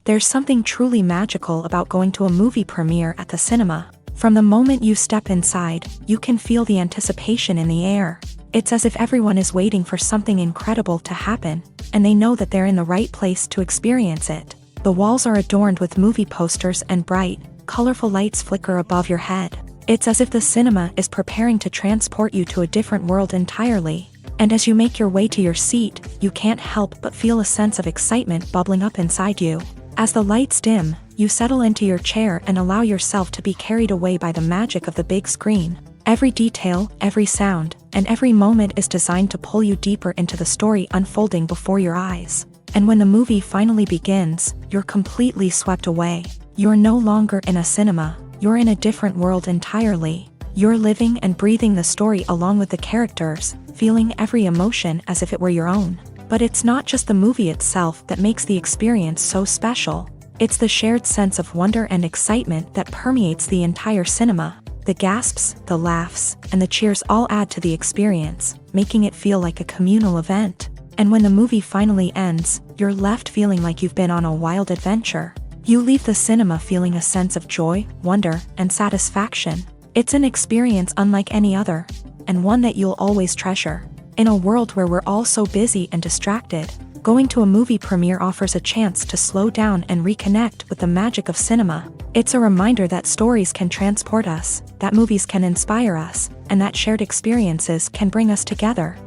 There's something truly magical about going to a movie premiere at the cinema. From the moment you step inside, you can feel the anticipation in the air. It's as if everyone is waiting for something incredible to happen, and they know that they're in the right place to experience it. The walls are adorned with movie posters and bright, colorful lights flicker above your head. It's as if the cinema is preparing to transport you to a different world entirely. And as you make your way to your seat, you can't help but feel a sense of excitement bubbling up inside you. As the lights dim, you settle into your chair and allow yourself to be carried away by the magic of the big screen. Every detail, every sound, and every moment is designed to pull you deeper into the story unfolding before your eyes. And when the movie finally begins, you're completely swept away. You're no longer in a cinema, you're in a different world entirely. You're living and breathing the story along with the characters, feeling every emotion as if it were your own. But it's not just the movie itself that makes the experience so special. It's the shared sense of wonder and excitement that permeates the entire cinema. The gasps, the laughs, and the cheers all add to the experience, making it feel like a communal event. And when the movie finally ends, you're left feeling like you've been on a wild adventure. You leave the cinema feeling a sense of joy, wonder, and satisfaction. It's an experience unlike any other, and one that you'll always treasure. In a world where we're all so busy and distracted, Going to a movie premiere offers a chance to slow down and reconnect with the magic of cinema. It's a reminder that stories can transport us, that movies can inspire us, and that shared experiences can bring us together.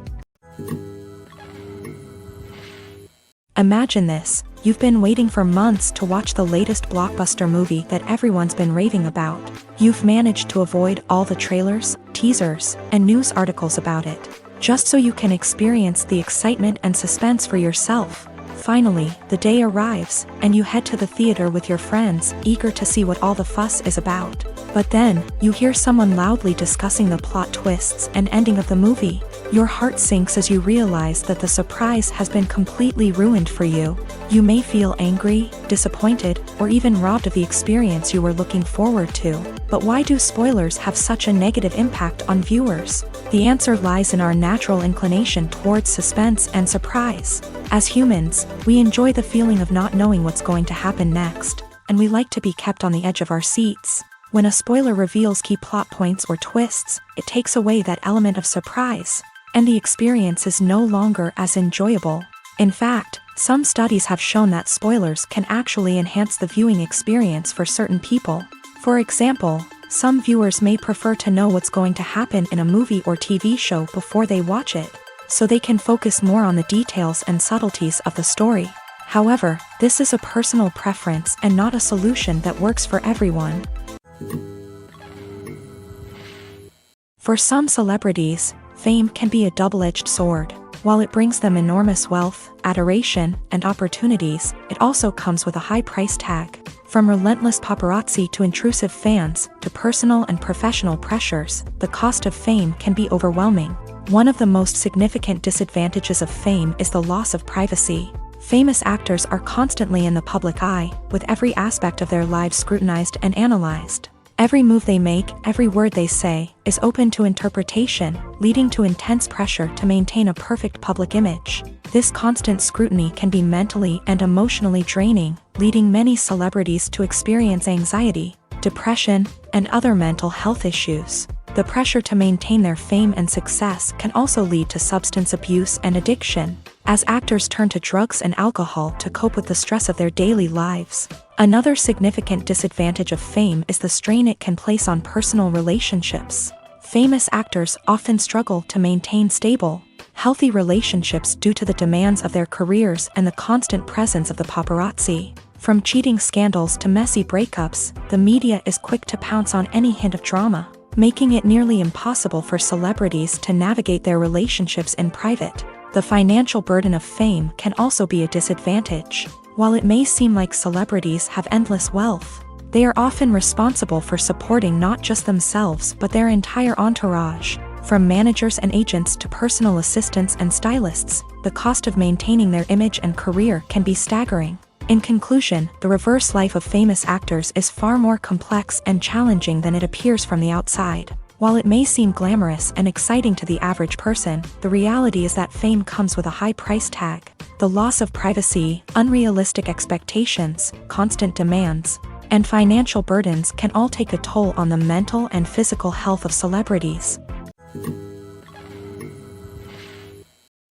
Imagine this: you've been waiting for months to watch the latest blockbuster movie that everyone's been raving about. You've managed to avoid all the trailers, teasers, and news articles about it, just so you can experience the excitement and suspense for yourself. Finally, the day arrives, and you head to the theater with your friends, eager to see what all the fuss is about. But then, you hear someone loudly discussing the plot twists and ending of the movie. Your heart sinks as you realize that the surprise has been completely ruined for you. You may feel angry, disappointed, or even robbed of the experience you were looking forward to. But why do spoilers have such a negative impact on viewers? The answer lies in our natural inclination towards suspense and surprise. As humans, we enjoy the feeling of not knowing what's going to happen next, and we like to be kept on the edge of our seats. When a spoiler reveals key plot points or twists, it takes away that element of surprise, and the experience is no longer as enjoyable. In fact, some studies have shown that spoilers can actually enhance the viewing experience for certain people. For example, some viewers may prefer to know what's going to happen in a movie or TV show before they watch it, so they can focus more on the details and subtleties of the story. However, this is a personal preference and not a solution that works for everyone. For some celebrities, fame can be a double-edged sword. While it brings them enormous wealth, adoration, and opportunities, it also comes with a high price tag. From relentless paparazzi to intrusive fans, to personal and professional pressures, the cost of fame can be overwhelming. One of the most significant disadvantages of fame is the loss of privacy. Famous actors are constantly in the public eye, with every aspect of their lives scrutinized and analyzed. Every move they make, every word they say, is open to interpretation, leading to intense pressure to maintain a perfect public image. This constant scrutiny can be mentally and emotionally draining, leading many celebrities to experience anxiety, depression, and other mental health issues. The pressure to maintain their fame and success can also lead to substance abuse and addiction, as actors turn to drugs and alcohol to cope with the stress of their daily lives. Another significant disadvantage of fame is the strain it can place on personal relationships. Famous actors often struggle to maintain stable, healthy relationships due to the demands of their careers and the constant presence of the paparazzi. From cheating scandals to messy breakups, the media is quick to pounce on any hint of drama, making it nearly impossible for celebrities to navigate their relationships in private. The financial burden of fame can also be a disadvantage. While it may seem like celebrities have endless wealth, they are often responsible for supporting not just themselves but their entire entourage. From managers and agents to personal assistants and stylists, the cost of maintaining their image and career can be staggering. In conclusion, the reverse life of famous actors is far more complex and challenging than it appears from the outside. While it may seem glamorous and exciting to the average person, the reality is that fame comes with a high price tag. The loss of privacy, unrealistic expectations, constant demands, and financial burdens can all take a toll on the mental and physical health of celebrities.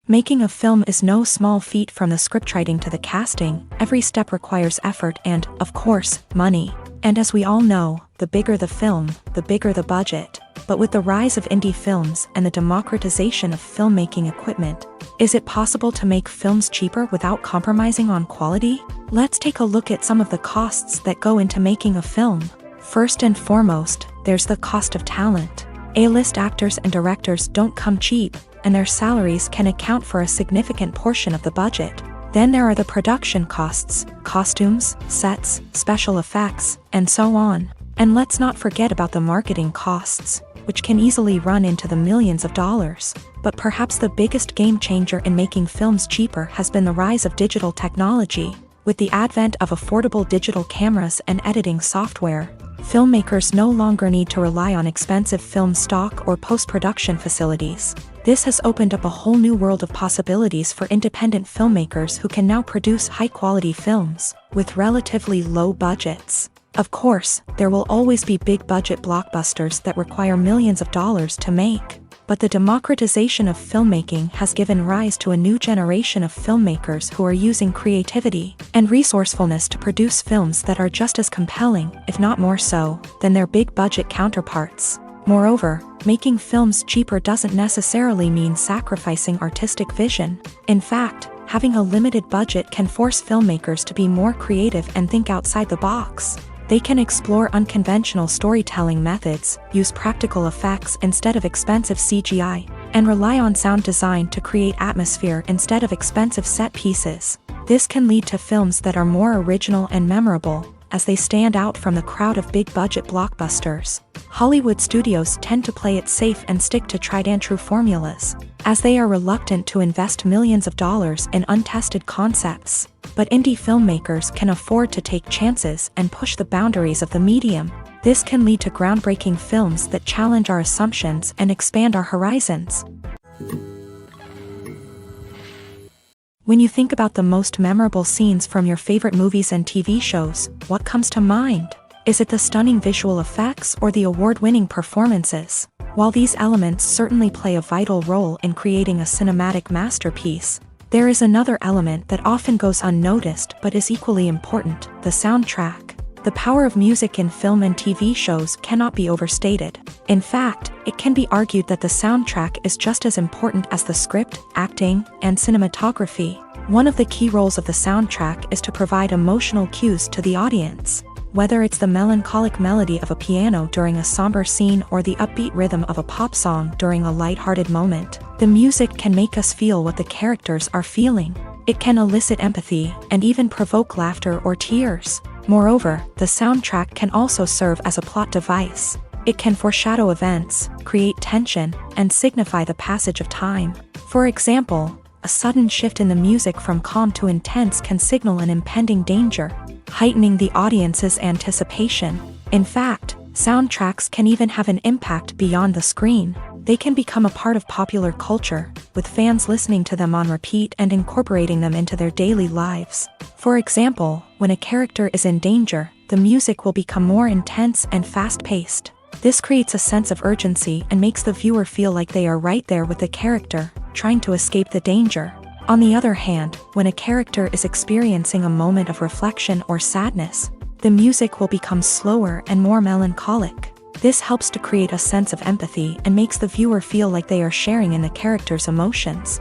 Making a film is no small feat. From the scriptwriting to the casting, every step requires effort and, of course, money. And as we all know, the bigger the film, the bigger the budget. But with the rise of indie films and the democratization of filmmaking equipment, is it possible to make films cheaper without compromising on quality? Let's take a look at some of the costs that go into making a film. First and foremost, there's the cost of talent. A-list actors and directors don't come cheap, and their salaries can account for a significant portion of the budget. Then there are the production costs, costumes, sets, special effects, and so on. And let's not forget about the marketing costs, which can easily run into the millions of dollars. But perhaps the biggest game changer in making films cheaper has been the rise of digital technology. With the advent of affordable digital cameras and editing software, filmmakers no longer need to rely on expensive film stock or post-production facilities. This has opened up a whole new world of possibilities for independent filmmakers who can now produce high-quality films with relatively low budgets. Of course, there will always be big-budget blockbusters that require millions of dollars to make. But the democratization of filmmaking has given rise to a new generation of filmmakers who are using creativity and resourcefulness to produce films that are just as compelling, if not more so, than their big-budget counterparts. Moreover, making films cheaper doesn't necessarily mean sacrificing artistic vision. In fact, having a limited budget can force filmmakers to be more creative and think outside the box. They can explore unconventional storytelling methods, use practical effects instead of expensive CGI, and rely on sound design to create atmosphere instead of expensive set pieces. This can lead to films that are more original and memorable, as they stand out from the crowd of big-budget blockbusters. Hollywood studios tend to play it safe and stick to tried-and-true formulas, as they are reluctant to invest millions of dollars in untested concepts. But indie filmmakers can afford to take chances and push the boundaries of the medium. This can lead to groundbreaking films that challenge our assumptions and expand our horizons. When you think about the most memorable scenes from your favorite movies and TV shows, what comes to mind? Is it the stunning visual effects or the award-winning performances? While these elements certainly play a vital role in creating a cinematic masterpiece, there is another element that often goes unnoticed but is equally important: the soundtrack. The power of music in film and TV shows cannot be overstated. In fact, it can be argued that the soundtrack is just as important as the script, acting, and cinematography. One of the key roles of the soundtrack is to provide emotional cues to the audience. Whether it's the melancholic melody of a piano during a somber scene or the upbeat rhythm of a pop song during a lighthearted moment, the music can make us feel what the characters are feeling. It can elicit empathy and even provoke laughter or tears. Moreover, the soundtrack can also serve as a plot device. It can foreshadow events, create tension, and signify the passage of time. For example, a sudden shift in the music from calm to intense can signal an impending danger, heightening the audience's anticipation. In fact, soundtracks can even have an impact beyond the screen. They can become a part of popular culture, with fans listening to them on repeat and incorporating them into their daily lives. For example, when a character is in danger, the music will become more intense and fast-paced. This creates a sense of urgency and makes the viewer feel like they are right there with the character, trying to escape the danger. On the other hand, when a character is experiencing a moment of reflection or sadness, the music will become slower and more melancholic. This helps to create a sense of empathy and makes the viewer feel like they are sharing in the character's emotions.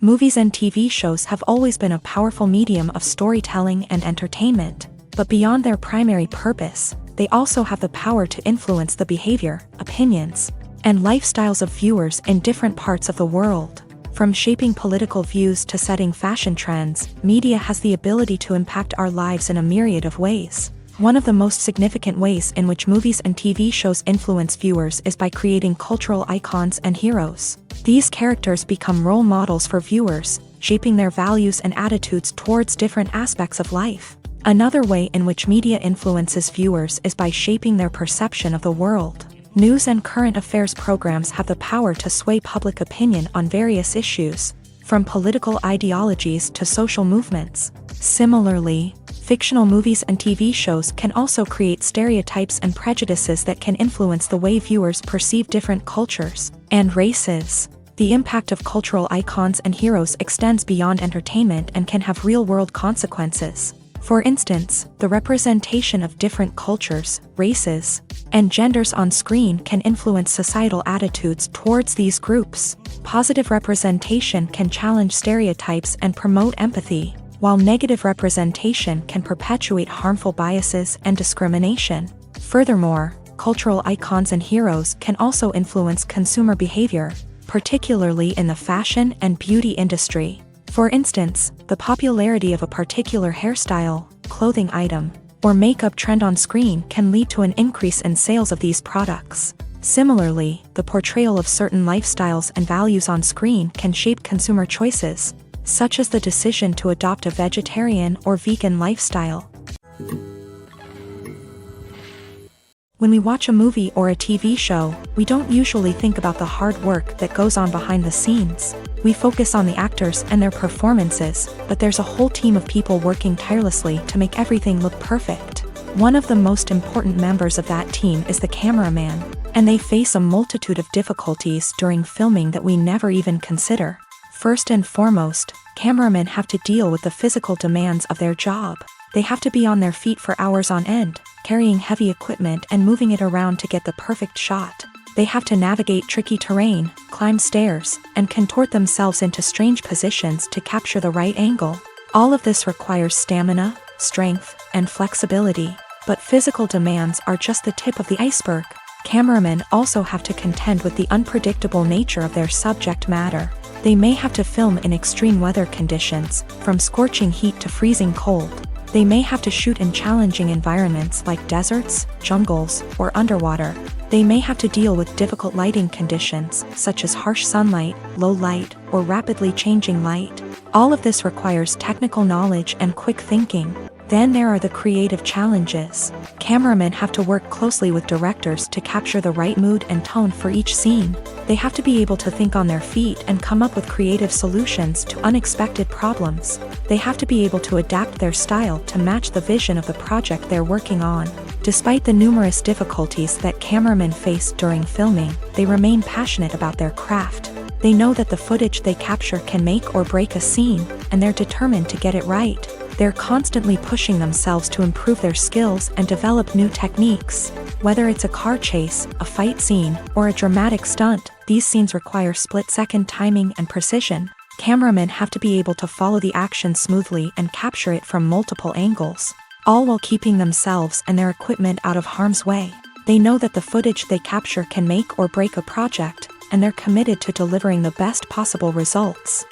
Movies and TV shows have always been a powerful medium of storytelling and entertainment, but beyond their primary purpose, they also have the power to influence the behavior, opinions, and lifestyles of viewers in different parts of the world. From shaping political views to setting fashion trends, media has the ability to impact our lives in a myriad of ways. One of the most significant ways in which movies and TV shows influence viewers is by creating cultural icons and heroes. These characters become role models for viewers, shaping their values and attitudes towards different aspects of life. Another way in which media influences viewers is by shaping their perception of the world. News and current affairs programs have the power to sway public opinion on various issues, from political ideologies to social movements. Similarly, fictional movies and TV shows can also create stereotypes and prejudices that can influence the way viewers perceive different cultures and races. The impact of cultural icons and heroes extends beyond entertainment and can have real-world consequences. For instance, the representation of different cultures, races, and genders on screen can influence societal attitudes towards these groups. Positive representation can challenge stereotypes and promote empathy, while negative representation can perpetuate harmful biases and discrimination. Furthermore, cultural icons and heroes can also influence consumer behavior, particularly in the fashion and beauty industry. For instance, the popularity of a particular hairstyle, clothing item, or makeup trend on screen can lead to an increase in sales of these products. Similarly, the portrayal of certain lifestyles and values on screen can shape consumer choices, such as the decision to adopt a vegetarian or vegan lifestyle. When we watch a movie or a TV show, we don't usually think about the hard work that goes on behind the scenes. We focus on the actors and their performances, but there's a whole team of people working tirelessly to make everything look perfect. One of the most important members of that team is the cameraman, and they face a multitude of difficulties during filming that we never even consider. First and foremost, cameramen have to deal with the physical demands of their job. They have to be on their feet for hours on end, carrying heavy equipment and moving it around to get the perfect shot. They have to navigate tricky terrain, climb stairs, and contort themselves into strange positions to capture the right angle. All of this requires stamina, strength, and flexibility. But physical demands are just the tip of the iceberg. Cameramen also have to contend with the unpredictable nature of their subject matter. They may have to film in extreme weather conditions, from scorching heat to freezing cold. They may have to shoot in challenging environments like deserts, jungles, or underwater. They may have to deal with difficult lighting conditions, such as harsh sunlight, low light, or rapidly changing light. All of this requires technical knowledge and quick thinking. Then there are the creative challenges. Cameramen have to work closely with directors to capture the right mood and tone for each scene. They have to be able to think on their feet and come up with creative solutions to unexpected problems. They have to be able to adapt their style to match the vision of the project they're working on. Despite the numerous difficulties that cameramen face during filming, they remain passionate about their craft. They know that the footage they capture can make or break a scene, and they're determined to get it right. They're constantly pushing themselves to improve their skills and develop new techniques. Whether it's a car chase, a fight scene, or a dramatic stunt, these scenes require split-second timing and precision. Cameramen have to be able to follow the action smoothly and capture it from multiple angles, all while keeping themselves and their equipment out of harm's way. They know that the footage they capture can make or break a project, and they're committed to delivering the best possible results.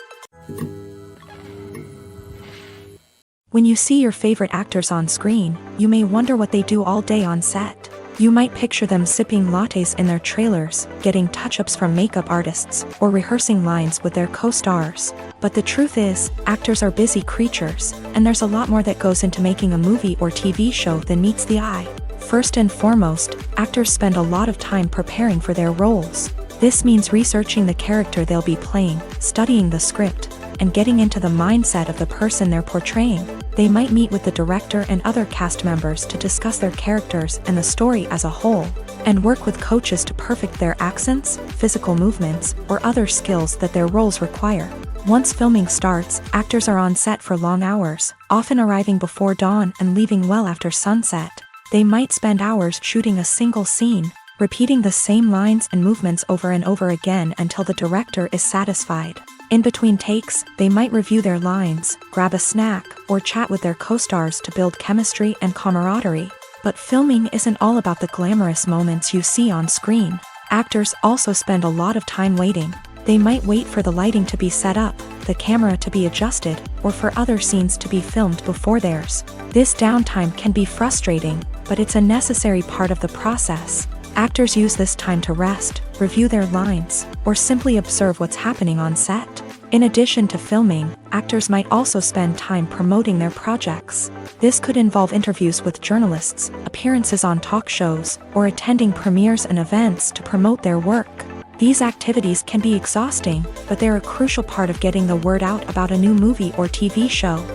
When you see your favorite actors on screen, you may wonder what they do all day on set. You might picture them sipping lattes in their trailers, getting touch-ups from makeup artists, or rehearsing lines with their co-stars. But the truth is, actors are busy creatures, and there's a lot more that goes into making a movie or TV show than meets the eye. First and foremost, actors spend a lot of time preparing for their roles. This means researching the character they'll be playing, studying the script, and getting into the mindset of the person they're portraying. They might meet with the director and other cast members to discuss their characters and the story as a whole, and work with coaches to perfect their accents, physical movements, or other skills that their roles require. Once filming starts, actors are on set for long hours, often arriving before dawn and leaving well after sunset. They might spend hours shooting a single scene, repeating the same lines and movements over and over again until the director is satisfied. In between takes, they might review their lines, grab a snack, or chat with their co-stars to build chemistry and camaraderie. But filming isn't all about the glamorous moments you see on screen. Actors also spend a lot of time waiting. They might wait for the lighting to be set up, the camera to be adjusted, or for other scenes to be filmed before theirs. This downtime can be frustrating, but it's a necessary part of the process. Actors use this time to rest, review their lines, or simply observe what's happening on set. In addition to filming, actors might also spend time promoting their projects. This could involve interviews with journalists, appearances on talk shows, or attending premieres and events to promote their work. These activities can be exhausting, but they're a crucial part of getting the word out about a new movie or TV show.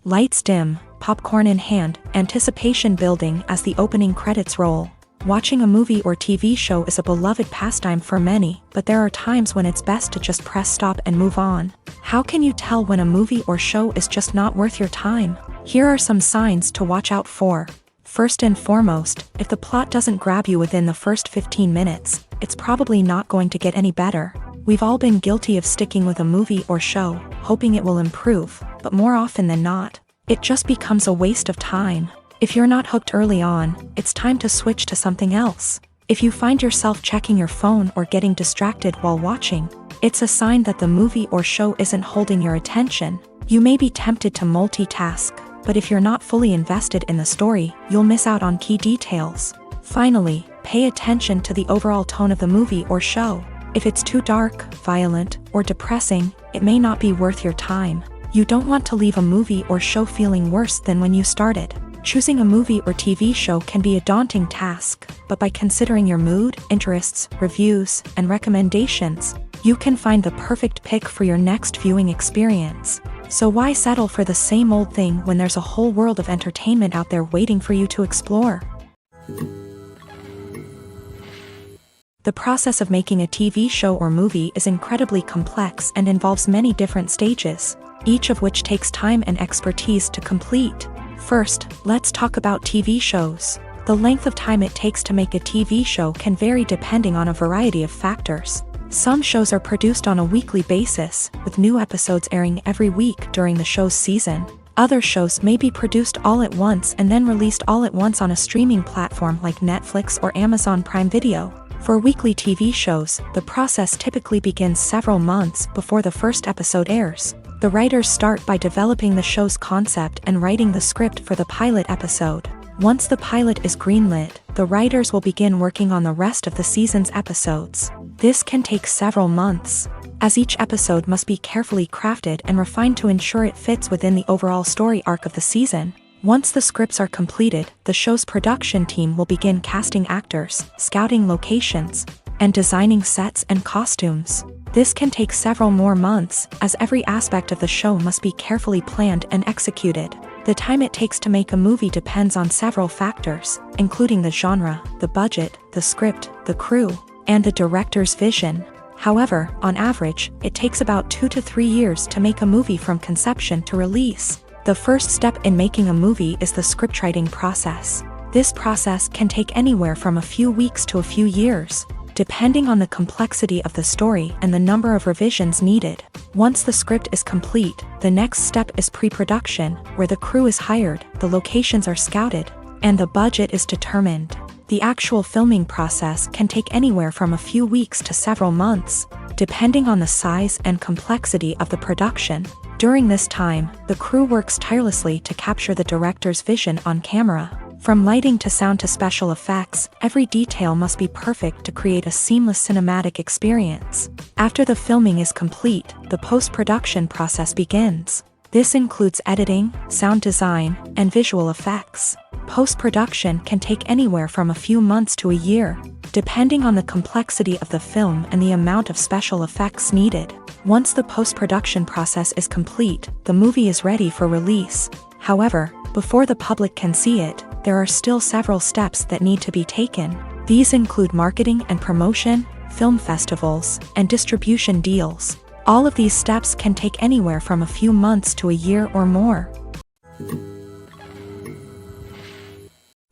Lights dim, popcorn in hand, anticipation building as the opening credits roll. Watching a movie or TV show is a beloved pastime for many, but there are times when it's best to just press stop and move on. How can you tell when a movie or show is just not worth your time? Here are some signs to watch out for. First and foremost, if the plot doesn't grab you within the first 15 minutes, it's probably not going to get any better. We've all been guilty of sticking with a movie or show, hoping it will improve, but more often than not, it just becomes a waste of time. If you're not hooked early on, it's time to switch to something else. If you find yourself checking your phone or getting distracted while watching, it's a sign that the movie or show isn't holding your attention. You may be tempted to multitask, but if you're not fully invested in the story, you'll miss out on key details. Finally, pay attention to the overall tone of the movie or show. If it's too dark, violent, or depressing, it may not be worth your time. You don't want to leave a movie or show feeling worse than when you started. Choosing a movie or TV show can be a daunting task, but by considering your mood, interests, reviews, and recommendations, you can find the perfect pick for your next viewing experience. So why settle for the same old thing when there's a whole world of entertainment out there waiting for you to explore? The process of making a TV show or movie is incredibly complex and involves many different stages, each of which takes time and expertise to complete. First, let's talk about TV shows. The length of time it takes to make a TV show can vary depending on a variety of factors. Some shows are produced on a weekly basis, with new episodes airing every week during the show's season. Other shows may be produced all at once and then released all at once on a streaming platform like Netflix or Amazon Prime Video. For weekly TV shows, the process typically begins several months before the first episode airs. The writers start by developing the show's concept and writing the script for the pilot episode. Once the pilot is greenlit, the writers will begin working on the rest of the season's episodes. This can take several months, as each episode must be carefully crafted and refined to ensure it fits within the overall story arc of the season. Once the scripts are completed, the show's production team will begin casting actors, scouting locations, and designing sets and costumes. This can take several more months, as every aspect of the show must be carefully planned and executed. The time it takes to make a movie depends on several factors, including the genre, the budget, the script, the crew, and the director's vision. However, on average, it takes about 2 to 3 years to make a movie from conception to release. The first step in making a movie is the scriptwriting process. This process can take anywhere from a few weeks to a few years, depending on the complexity of the story and the number of revisions needed. Once the script is complete, the next step is pre-production, where the crew is hired, the locations are scouted, and the budget is determined. The actual filming process can take anywhere from a few weeks to several months, depending on the size and complexity of the production. During this time, the crew works tirelessly to capture the director's vision on camera. From lighting to sound to special effects, every detail must be perfect to create a seamless cinematic experience. After the filming is complete, the post-production process begins. This includes editing, sound design, and visual effects. Post-production can take anywhere from a few months to a year, depending on the complexity of the film and the amount of special effects needed. Once the post-production process is complete, the movie is ready for release. However, before the public can see it, there are still several steps that need to be taken. These include marketing and promotion, film festivals, and distribution deals. All of these steps can take anywhere from a few months to a year or more.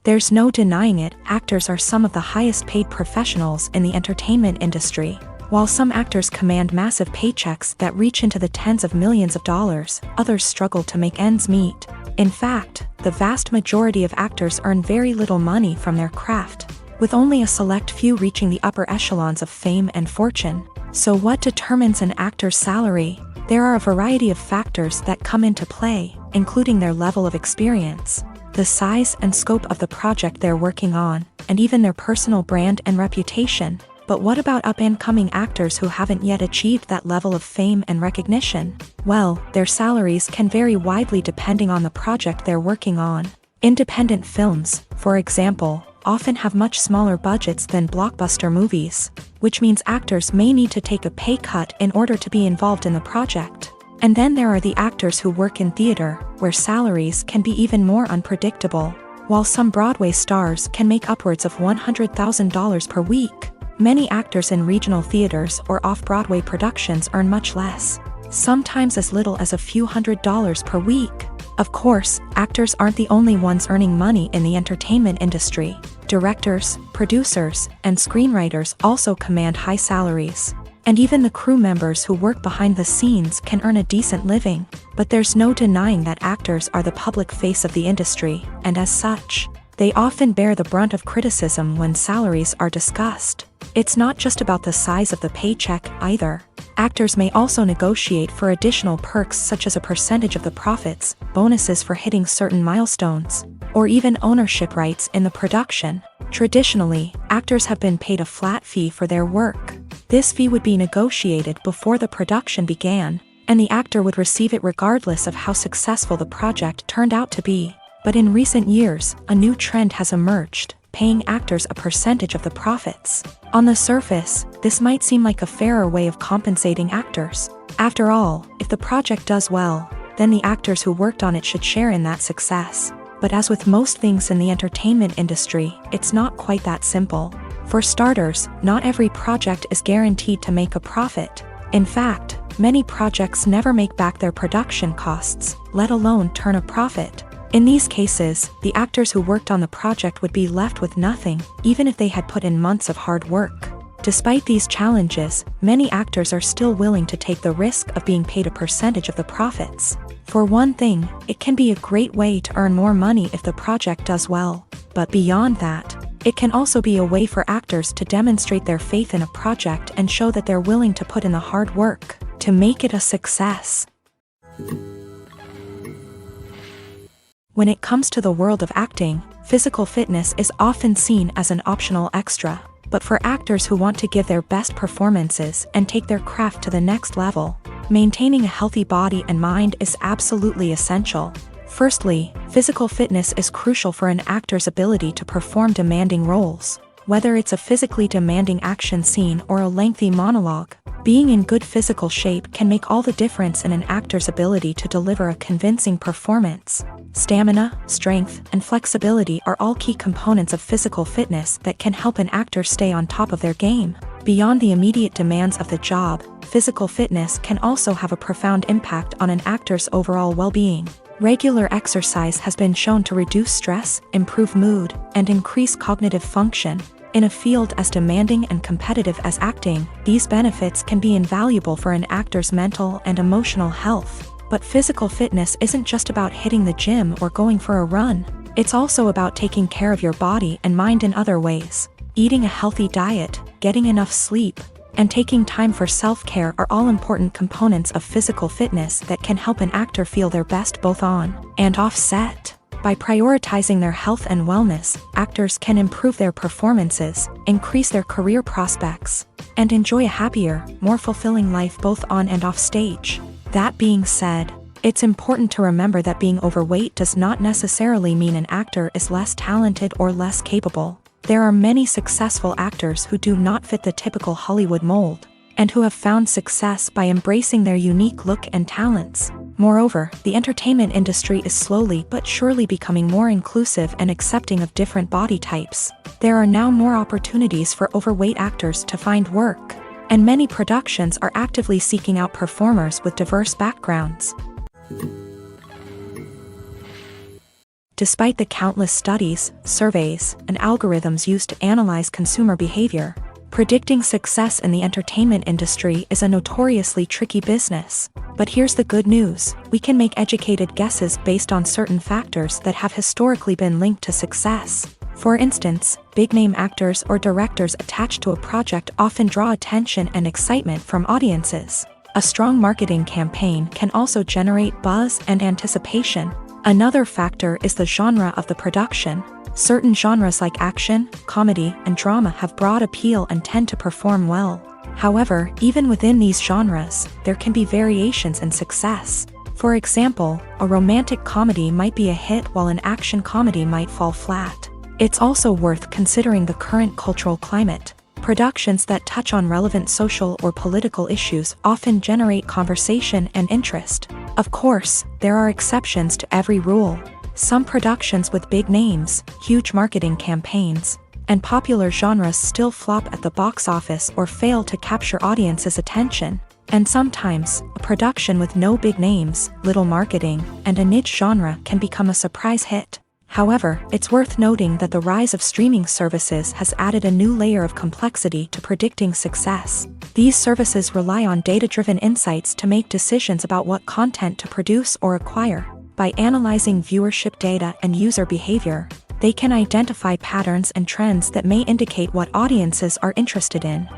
There's no denying it, actors are some of the highest paid professionals in the entertainment industry. While some actors command massive paychecks that reach into the tens of millions of dollars, others struggle to make ends meet. In fact, the vast majority of actors earn very little money from their craft, with only a select few reaching the upper echelons of fame and fortune. So what determines an actor's salary? There are a variety of factors that come into play, including their level of experience, the size and scope of the project they're working on, and even their personal brand and reputation. But what about up-and-coming actors who haven't yet achieved that level of fame and recognition? Well, their salaries can vary widely depending on the project they're working on. Independent films, for example, often have much smaller budgets than blockbuster movies, which means actors may need to take a pay cut in order to be involved in the project. And then there are the actors who work in theater, where salaries can be even more unpredictable. While some Broadway stars can make upwards of $100,000 per week, many actors in regional theaters or off-Broadway productions earn much less, sometimes as little as a few $100s per week. Of course, actors aren't the only ones earning money in the entertainment industry. Directors, producers, and screenwriters also command high salaries. And even the crew members who work behind the scenes can earn a decent living. But there's no denying that actors are the public face of the industry, and as such, they often bear the brunt of criticism when salaries are discussed. It's not just about the size of the paycheck either. Actors may also negotiate for additional perks such as a percentage of the profits, bonuses for hitting certain milestones, or even ownership rights in the production. Traditionally, actors have been paid a flat fee for their work. This fee would be negotiated before the production began, and the actor would receive it regardless of how successful the project turned out to be. But in recent years, a new trend has emerged, paying actors a percentage of the profits. On the surface, this might seem like a fairer way of compensating actors. After all, if the project does well, then the actors who worked on it should share in that success. But as with most things in the entertainment industry, it's not quite that simple. For starters, not every project is guaranteed to make a profit. In fact, many projects never make back their production costs, let alone turn a profit. In these cases, the actors who worked on the project would be left with nothing, even if they had put in months of hard work. Despite these challenges, many actors are still willing to take the risk of being paid a percentage of the profits. For one thing, it can be a great way to earn more money if the project does well. But beyond that, it can also be a way for actors to demonstrate their faith in a project and show that they're willing to put in the hard work to make it a success. When it comes to the world of acting, physical fitness is often seen as an optional extra. But for actors who want to give their best performances and take their craft to the next level, maintaining a healthy body and mind is absolutely essential. Firstly, physical fitness is crucial for an actor's ability to perform demanding roles. Whether it's a physically demanding action scene or a lengthy monologue, being in good physical shape can make all the difference in an actor's ability to deliver a convincing performance. Stamina, strength, and flexibility are all key components of physical fitness that can help an actor stay on top of their game. Beyond the immediate demands of the job, physical fitness can also have a profound impact on an actor's overall well-being. Regular exercise has been shown to reduce stress, improve mood, and increase cognitive function. In a field as demanding and competitive as acting, these benefits can be invaluable for an actor's mental and emotional health. But physical fitness isn't just about hitting the gym or going for a run. It's also about taking care of your body and mind in other ways. Eating a healthy diet, getting enough sleep, and taking time for self-care are all important components of physical fitness that can help an actor feel their best both on and off set. By prioritizing their health and wellness, actors can improve their performances, increase their career prospects, and enjoy a happier, more fulfilling life both on and off stage. That being said, it's important to remember that being overweight does not necessarily mean an actor is less talented or less capable. There are many successful actors who do not fit the typical Hollywood mold, and who have found success by embracing their unique look and talents. Moreover, the entertainment industry is slowly but surely becoming more inclusive and accepting of different body types. There are now more opportunities for overweight actors to find work, and many productions are actively seeking out performers with diverse backgrounds. Despite the countless studies, surveys, and algorithms used to analyze consumer behavior, predicting success in the entertainment industry is a notoriously tricky business. But here's the good news: we can make educated guesses based on certain factors that have historically been linked to success. For instance, big-name actors or directors attached to a project often draw attention and excitement from audiences. A strong marketing campaign can also generate buzz and anticipation. Another factor is the genre of the production. Certain genres like action, comedy, and drama have broad appeal and tend to perform well. However, even within these genres, there can be variations in success. For example, a romantic comedy might be a hit while an action comedy might fall flat. It's also worth considering the current cultural climate. Productions that touch on relevant social or political issues often generate conversation and interest. Of course, there are exceptions to every rule. Some productions with big names, huge marketing campaigns, and popular genres still flop at the box office or fail to capture audiences' attention. And sometimes, a production with no big names, little marketing, and a niche genre can become a surprise hit. However, it's worth noting that the rise of streaming services has added a new layer of complexity to predicting success. These services rely on data-driven insights to make decisions about what content to produce or acquire. By analyzing viewership data and user behavior, they can identify patterns and trends that may indicate what audiences are interested in.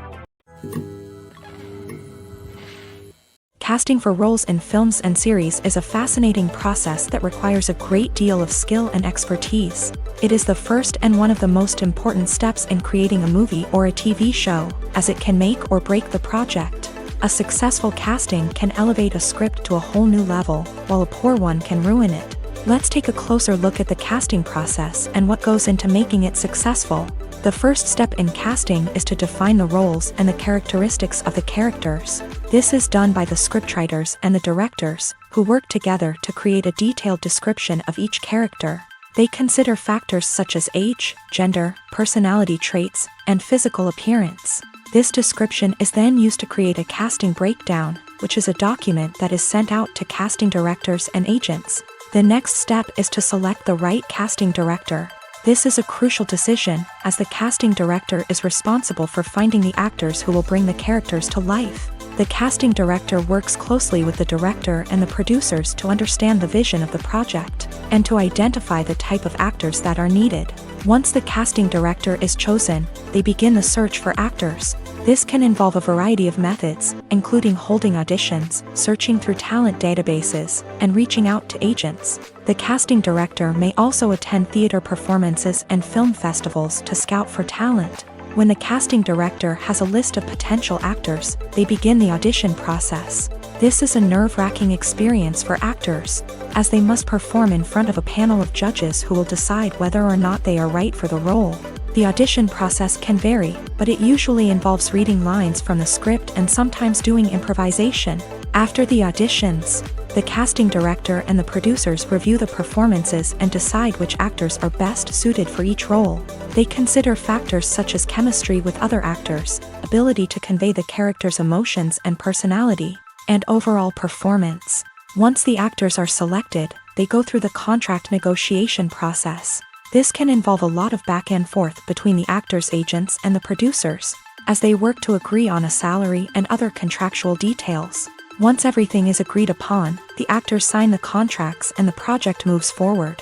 Casting for roles in films and series is a fascinating process that requires a great deal of skill and expertise. It is the first and one of the most important steps in creating a movie or a TV show, as it can make or break the project. A successful casting can elevate a script to a whole new level, while a poor one can ruin it. Let's take a closer look at the casting process and what goes into making it successful. The first step in casting is to define the roles and the characteristics of the characters. This is done by the scriptwriters and the directors, who work together to create a detailed description of each character. They consider factors such as age, gender, personality traits, and physical appearance. This description is then used to create a casting breakdown, which is a document that is sent out to casting directors and agents. The next step is to select the right casting director. This is a crucial decision, as the casting director is responsible for finding the actors who will bring the characters to life. The casting director works closely with the director and the producers to understand the vision of the project, and to identify the type of actors that are needed. Once the casting director is chosen, they begin the search for actors. This can involve a variety of methods, including holding auditions, searching through talent databases, and reaching out to agents. The casting director may also attend theater performances and film festivals to scout for talent. When the casting director has a list of potential actors, they begin the audition process. This is a nerve-wracking experience for actors, as they must perform in front of a panel of judges who will decide whether or not they are right for the role. The audition process can vary, but it usually involves reading lines from the script and sometimes doing improvisation. After the auditions, the casting director and the producers review the performances and decide which actors are best suited for each role. They consider factors such as chemistry with other actors, ability to convey the character's emotions and personality, and overall performance. Once the actors are selected, they go through the contract negotiation process. This can involve a lot of back and forth between the actors' agents and the producers, as they work to agree on a salary and other contractual details. Once everything is agreed upon, the actors sign the contracts and the project moves forward.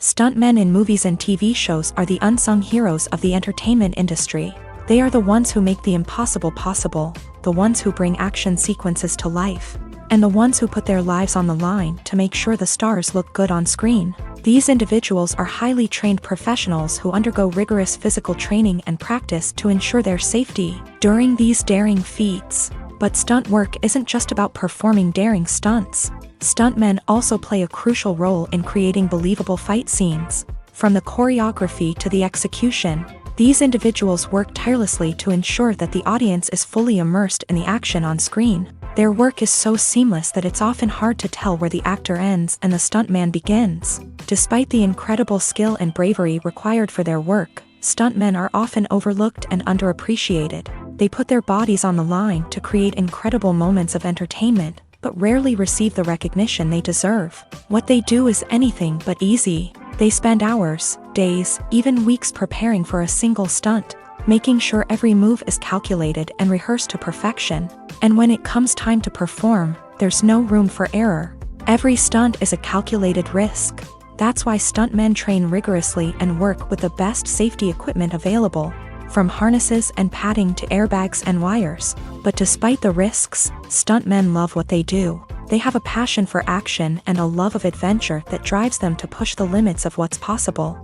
Stuntmen in movies and TV shows are the unsung heroes of the entertainment industry. They are the ones who make the impossible possible, the ones who bring action sequences to life, and the ones who put their lives on the line to make sure the stars look good on screen. These individuals are highly trained professionals who undergo rigorous physical training and practice to ensure their safety during these daring feats. But stunt work isn't just about performing daring stunts. Stuntmen also play a crucial role in creating believable fight scenes. From the choreography to the execution, these individuals work tirelessly to ensure that the audience is fully immersed in the action on screen. Their work is so seamless that it's often hard to tell where the actor ends and the stuntman begins. Despite the incredible skill and bravery required for their work, stuntmen are often overlooked and underappreciated. They put their bodies on the line to create incredible moments of entertainment, but rarely receive the recognition they deserve. What they do is anything but easy. They spend hours, days, even weeks preparing for a single stunt, making sure every move is calculated and rehearsed to perfection. And when it comes time to perform, there's no room for error. Every stunt is a calculated risk. That's why stuntmen train rigorously and work with the best safety equipment available, from harnesses and padding to airbags and wires. But despite the risks, stuntmen love what they do. They have a passion for action and a love of adventure that drives them to push the limits of what's possible.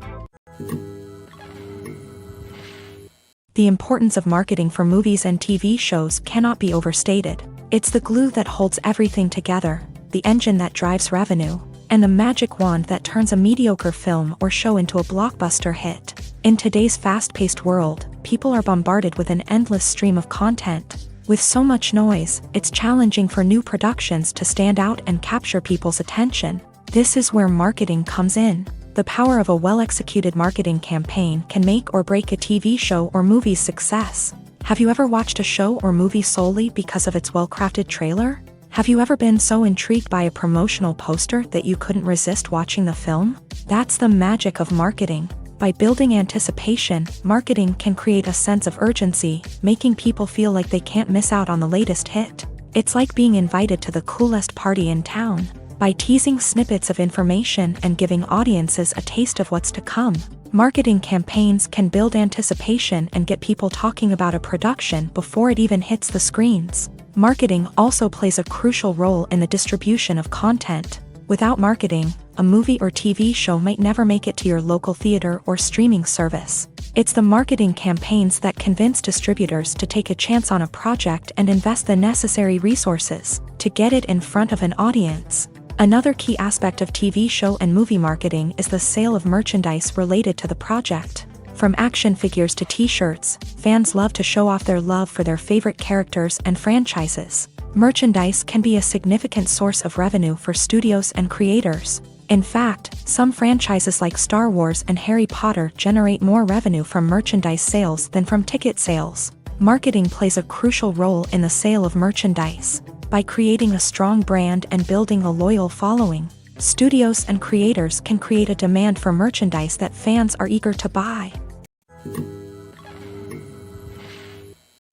The importance of marketing for movies and TV shows cannot be overstated. It's the glue that holds everything together, the engine that drives revenue, and the magic wand that turns a mediocre film or show into a blockbuster hit. In today's fast-paced world, people are bombarded with an endless stream of content. With so much noise, it's challenging for new productions to stand out and capture people's attention. This is where marketing comes in. The power of a well-executed marketing campaign can make or break a TV show or movie's success. Have you ever watched a show or movie solely because of its well-crafted trailer? Have you ever been so intrigued by a promotional poster that you couldn't resist watching the film? That's the magic of marketing. By building anticipation, marketing can create a sense of urgency, making people feel like they can't miss out on the latest hit. It's like being invited to the coolest party in town. By teasing snippets of information and giving audiences a taste of what's to come, marketing campaigns can build anticipation and get people talking about a production before it even hits the screens. Marketing also plays a crucial role in the distribution of content. Without marketing, a movie or TV show might never make it to your local theater or streaming service. It's the marketing campaigns that convince distributors to take a chance on a project and invest the necessary resources to get it in front of an audience. Another key aspect of TV show and movie marketing is the sale of merchandise related to the project. From action figures to t-shirts, fans love to show off their love for their favorite characters and franchises. Merchandise can be a significant source of revenue for studios and creators. In fact, some franchises like Star Wars and Harry Potter generate more revenue from merchandise sales than from ticket sales. Marketing plays a crucial role in the sale of merchandise. By creating a strong brand and building a loyal following, studios and creators can create a demand for merchandise that fans are eager to buy.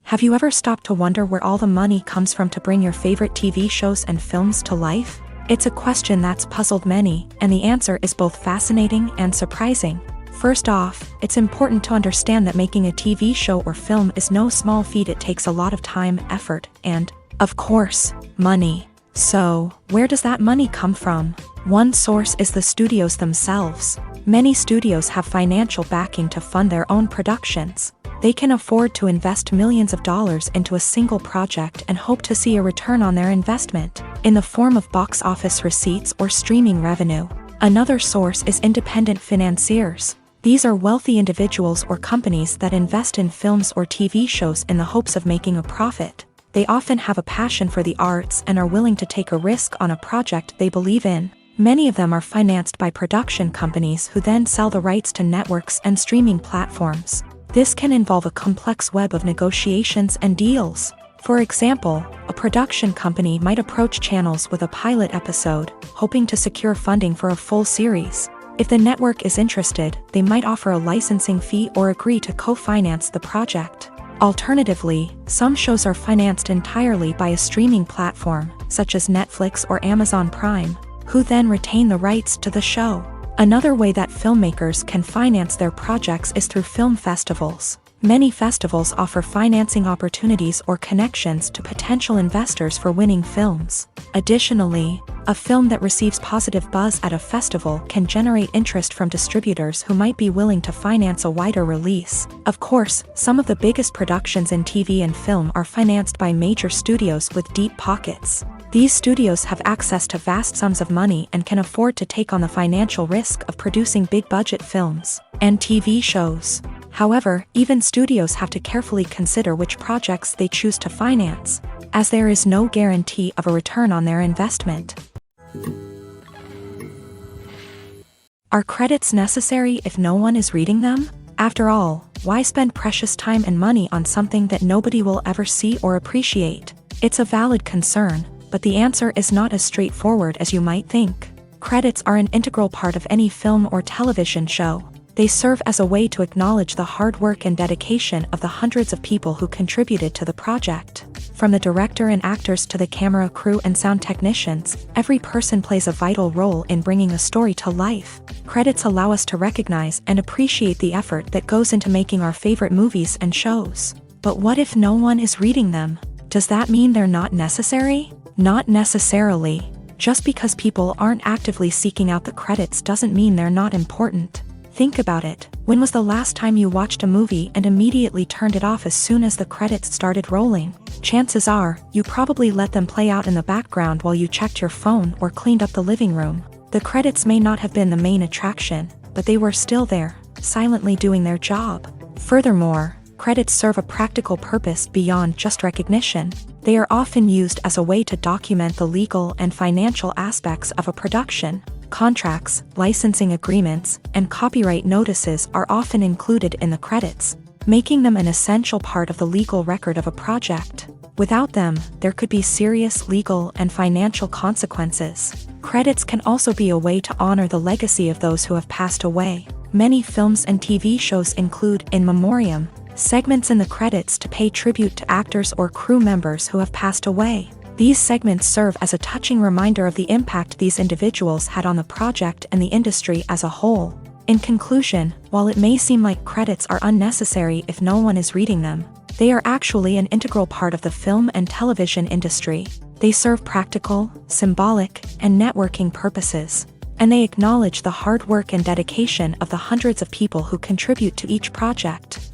Have you ever stopped to wonder where all the money comes from to bring your favorite TV shows and films to life? It's a question that's puzzled many, and the answer is both fascinating and surprising. First off, it's important to understand that making a TV show or film is no small feat. It takes a lot of time, effort, and, of course, money. So, where does that money come from? One source is the studios themselves. Many studios have financial backing to fund their own productions. They can afford to invest millions of dollars into a single project and hope to see a return on their investment in the form of box office receipts or streaming revenue. Another source is independent financiers. These are wealthy individuals or companies that invest in films or TV shows in the hopes of making a profit. They often have a passion for the arts and are willing to take a risk on a project they believe in. Many of them are financed by production companies who then sell the rights to networks and streaming platforms. This can involve a complex web of negotiations and deals. For example, a production company might approach channels with a pilot episode, hoping to secure funding for a full series. If the network is interested, they might offer a licensing fee or agree to co-finance the project. Alternatively, some shows are financed entirely by a streaming platform, such as Netflix or Amazon Prime, who then retain the rights to the show. Another way that filmmakers can finance their projects is through film festivals. Many festivals offer financing opportunities or connections to potential investors for winning films. Additionally, a film that receives positive buzz at a festival can generate interest from distributors who might be willing to finance a wider release. Of course, some of the biggest productions in TV and film are financed by major studios with deep pockets. These studios have access to vast sums of money and can afford to take on the financial risk of producing big-budget films and TV shows. However, even studios have to carefully consider which projects they choose to finance, as there is no guarantee of a return on their investment. Are credits necessary if no one is reading them? After all, why spend precious time and money on something that nobody will ever see or appreciate? It's a valid concern, but the answer is not as straightforward as you might think. Credits are an integral part of any film or television show. They serve as a way to acknowledge the hard work and dedication of the hundreds of people who contributed to the project. From the director and actors to the camera crew and sound technicians, every person plays a vital role in bringing a story to life. Credits allow us to recognize and appreciate the effort that goes into making our favorite movies and shows. But what if no one is reading them? Does that mean they're not necessary? Not necessarily. Just because people aren't actively seeking out the credits doesn't mean they're not important. Think about it. When was the last time you watched a movie and immediately turned it off as soon as the credits started rolling? Chances are, you probably let them play out in the background while you checked your phone or cleaned up the living room. The credits may not have been the main attraction, but they were still there, silently doing their job. Furthermore, credits serve a practical purpose beyond just recognition. They are often used as a way to document the legal and financial aspects of a production. Contracts, licensing agreements, and copyright notices are often included in the credits, making them an essential part of the legal record of a project. Without them, there could be serious legal and financial consequences. Credits can also be a way to honor the legacy of those who have passed away. Many films and TV shows include in memoriam segments in the credits to pay tribute to actors or crew members who have passed away. These segments serve as a touching reminder of the impact these individuals had on the project and the industry as a whole. In conclusion, while it may seem like credits are unnecessary if no one is reading them, they are actually an integral part of the film and television industry. They serve practical, symbolic, and networking purposes. and they acknowledge the hard work and dedication of the hundreds of people who contribute to each project.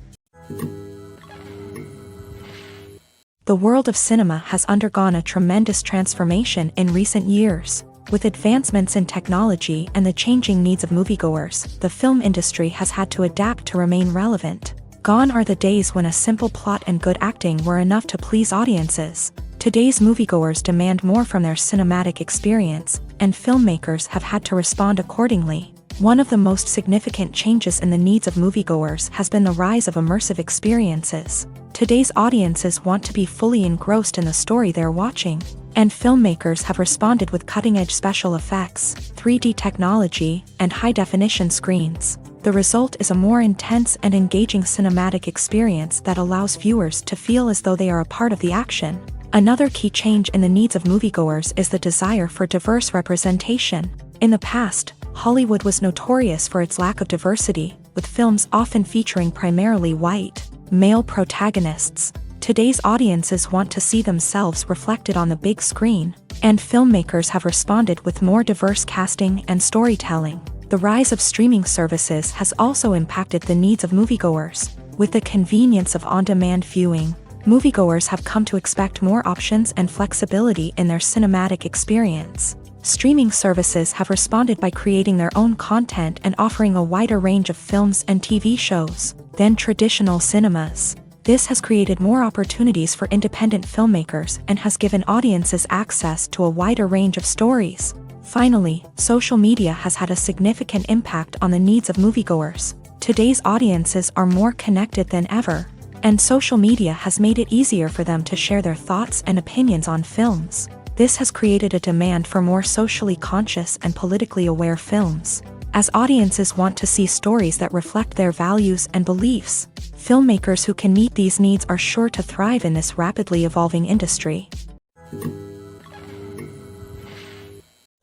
The world of cinema has undergone a tremendous transformation in recent years. With advancements in technology and the changing needs of moviegoers, the film industry has had to adapt to remain relevant. Gone are the days when a simple plot and good acting were enough to please audiences. Today's moviegoers demand more from their cinematic experience, and filmmakers have had to respond accordingly. One of the most significant changes in the needs of moviegoers has been the rise of immersive experiences. Today's audiences want to be fully engrossed in the story they're watching, and filmmakers have responded with cutting-edge special effects, 3D technology, and high-definition screens. The result is a more intense and engaging cinematic experience that allows viewers to feel as though they are a part of the action. Another key change in the needs of moviegoers is the desire for diverse representation. In the past, Hollywood was notorious for its lack of diversity, with films often featuring primarily white, male protagonists. Today's audiences want to see themselves reflected on the big screen, and filmmakers have responded with more diverse casting and storytelling. The rise of streaming services has also impacted the needs of moviegoers. With the convenience of on-demand viewing, moviegoers have come to expect more options and flexibility in their cinematic experience. Streaming services have responded by creating their own content and offering a wider range of films and TV shows than traditional cinemas. This has created more opportunities for independent filmmakers and has given audiences access to a wider range of stories. Finally, social media has had a significant impact on the needs of moviegoers. Today's audiences are more connected than ever, and social media has made it easier for them to share their thoughts and opinions on films. This has created a demand for more socially conscious and politically aware films. As audiences want to see stories that reflect their values and beliefs, filmmakers who can meet these needs are sure to thrive in this rapidly evolving industry.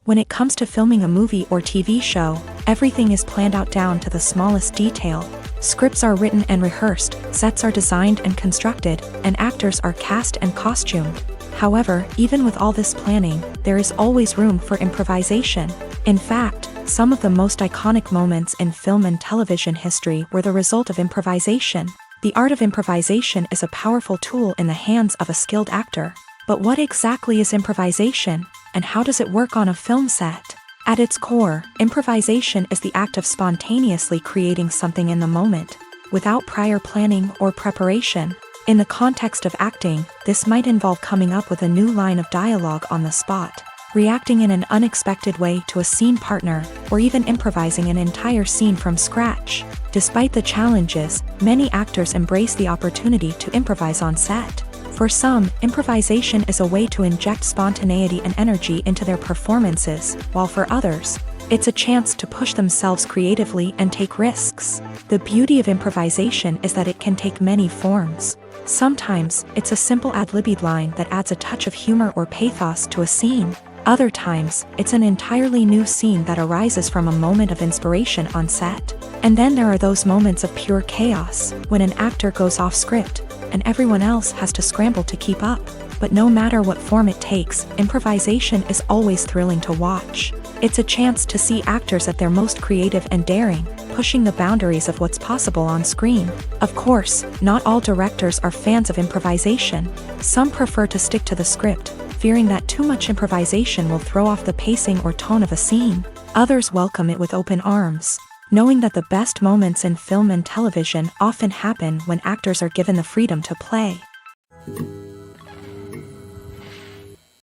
When it comes to filming a movie or TV show, everything is planned out down to the smallest detail. Scripts are written and rehearsed, sets are designed and constructed, and actors are cast and costumed. However, even with all this planning, there is always room for improvisation. In fact, some of the most iconic moments in film and television history were the result of improvisation. The art of improvisation is a powerful tool in the hands of a skilled actor. But what exactly is improvisation, and how does it work on a film set? At its core, improvisation is the act of spontaneously creating something in the moment, without prior planning or preparation. In the context of acting, this might involve coming up with a new line of dialogue on the spot, reacting in an unexpected way to a scene partner, or even improvising an entire scene from scratch. Despite the challenges, many actors embrace the opportunity to improvise on set. For some, improvisation is a way to inject spontaneity and energy into their performances, while for others, it's a chance to push themselves creatively and take risks. The beauty of improvisation is that it can take many forms. Sometimes, it's a simple ad-libbed line that adds a touch of humor or pathos to a scene. Other times, it's an entirely new scene that arises from a moment of inspiration on set. And then there are those moments of pure chaos, when an actor goes off script, and everyone else has to scramble to keep up. But no matter what form it takes, improvisation is always thrilling to watch. It's a chance to see actors at their most creative and daring, pushing the boundaries of what's possible on screen. Of course, not all directors are fans of improvisation. Some prefer to stick to the script, fearing that too much improvisation will throw off the pacing or tone of a scene. Others welcome it with open arms, knowing that the best moments in film and television often happen when actors are given the freedom to play.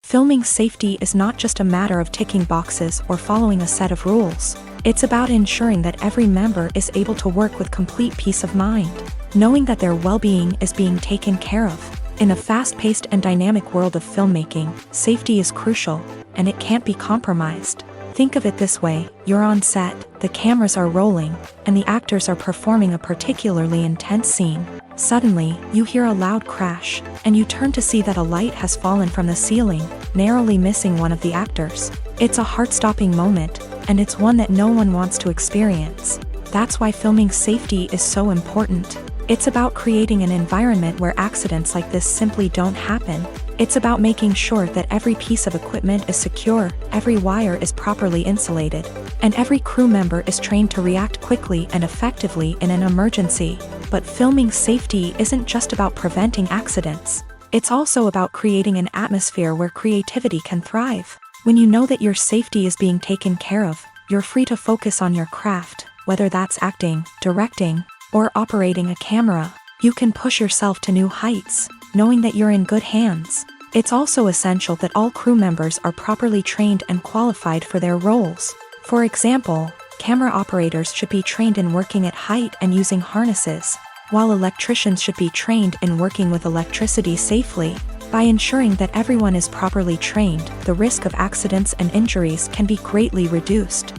Filming safety is not just a matter of ticking boxes or following a set of rules. It's about ensuring that every member is able to work with complete peace of mind, knowing that their well-being is being taken care of. In the fast-paced and dynamic world of filmmaking, safety is crucial, and it can't be compromised. Think of it this way: you're on set, the cameras are rolling, and the actors are performing a particularly intense scene. Suddenly, you hear a loud crash, and you turn to see that a light has fallen from the ceiling, narrowly missing one of the actors. It's a heart-stopping moment, and it's one that no one wants to experience. That's why filming safety is so important. It's about creating an environment where accidents like this simply don't happen. It's about making sure that every piece of equipment is secure, every wire is properly insulated, and every crew member is trained to react quickly and effectively in an emergency. But filming safety isn't just about preventing accidents. It's also about creating an atmosphere where creativity can thrive. When you know that your safety is being taken care of, you're free to focus on your craft, whether that's acting, directing, or operating a camera. You can push yourself to new heights, knowing that you're in good hands. It's also essential that all crew members are properly trained and qualified for their roles. For example, camera operators should be trained in working at height and using harnesses, while electricians should be trained in working with electricity safely. By ensuring that everyone is properly trained, the risk of accidents and injuries can be greatly reduced.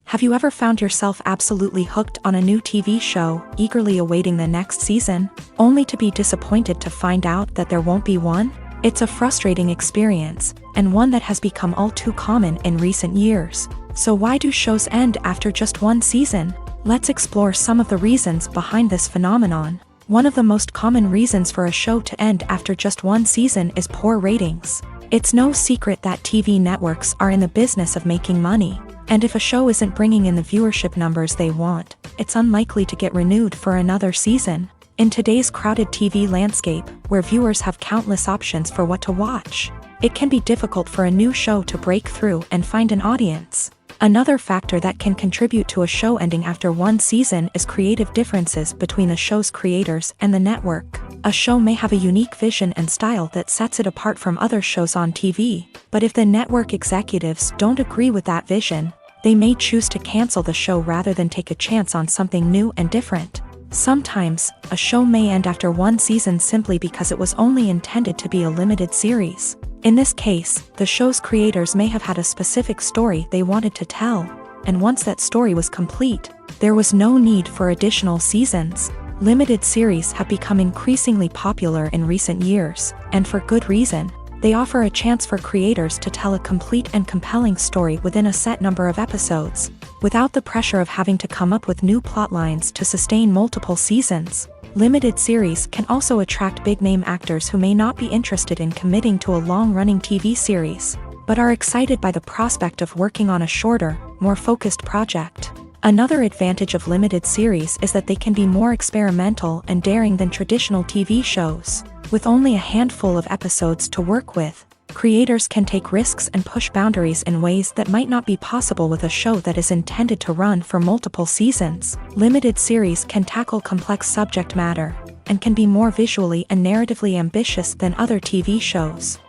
Have you ever found yourself absolutely hooked on a new TV show, eagerly awaiting the next season, only to be disappointed to find out that there won't be one? It's a frustrating experience, and one that has become all too common in recent years. So why do shows end after just one season? Let's explore some of the reasons behind this phenomenon. One of the most common reasons for a show to end after just one season is poor ratings. It's no secret that TV networks are in the business of making money. And if a show isn't bringing in the viewership numbers they want, it's unlikely to get renewed for another season. In today's crowded TV landscape, where viewers have countless options for what to watch, it can be difficult for a new show to break through and find an audience. Another factor that can contribute to a show ending after one season is creative differences between the show's creators and the network. A show may have a unique vision and style that sets it apart from other shows on TV, but if the network executives don't agree with that vision, they may choose to cancel the show rather than take a chance on something new and different. Sometimes, a show may end after one season simply because it was only intended to be a limited series. In this case, the show's creators may have had a specific story they wanted to tell, and once that story was complete, there was no need for additional seasons. Limited series have become increasingly popular in recent years, and for good reason. They offer a chance for creators to tell a complete and compelling story within a set number of episodes, without the pressure of having to come up with new plotlines to sustain multiple seasons. Limited series can also attract big-name actors who may not be interested in committing to a long-running TV series, but are excited by the prospect of working on a shorter, more focused project. Another advantage of limited series is that they can be more experimental and daring than traditional TV shows. With only a handful of episodes to work with, creators can take risks and push boundaries in ways that might not be possible with a show that is intended to run for multiple seasons. Limited series can tackle complex subject matter, and can be more visually and narratively ambitious than other TV shows.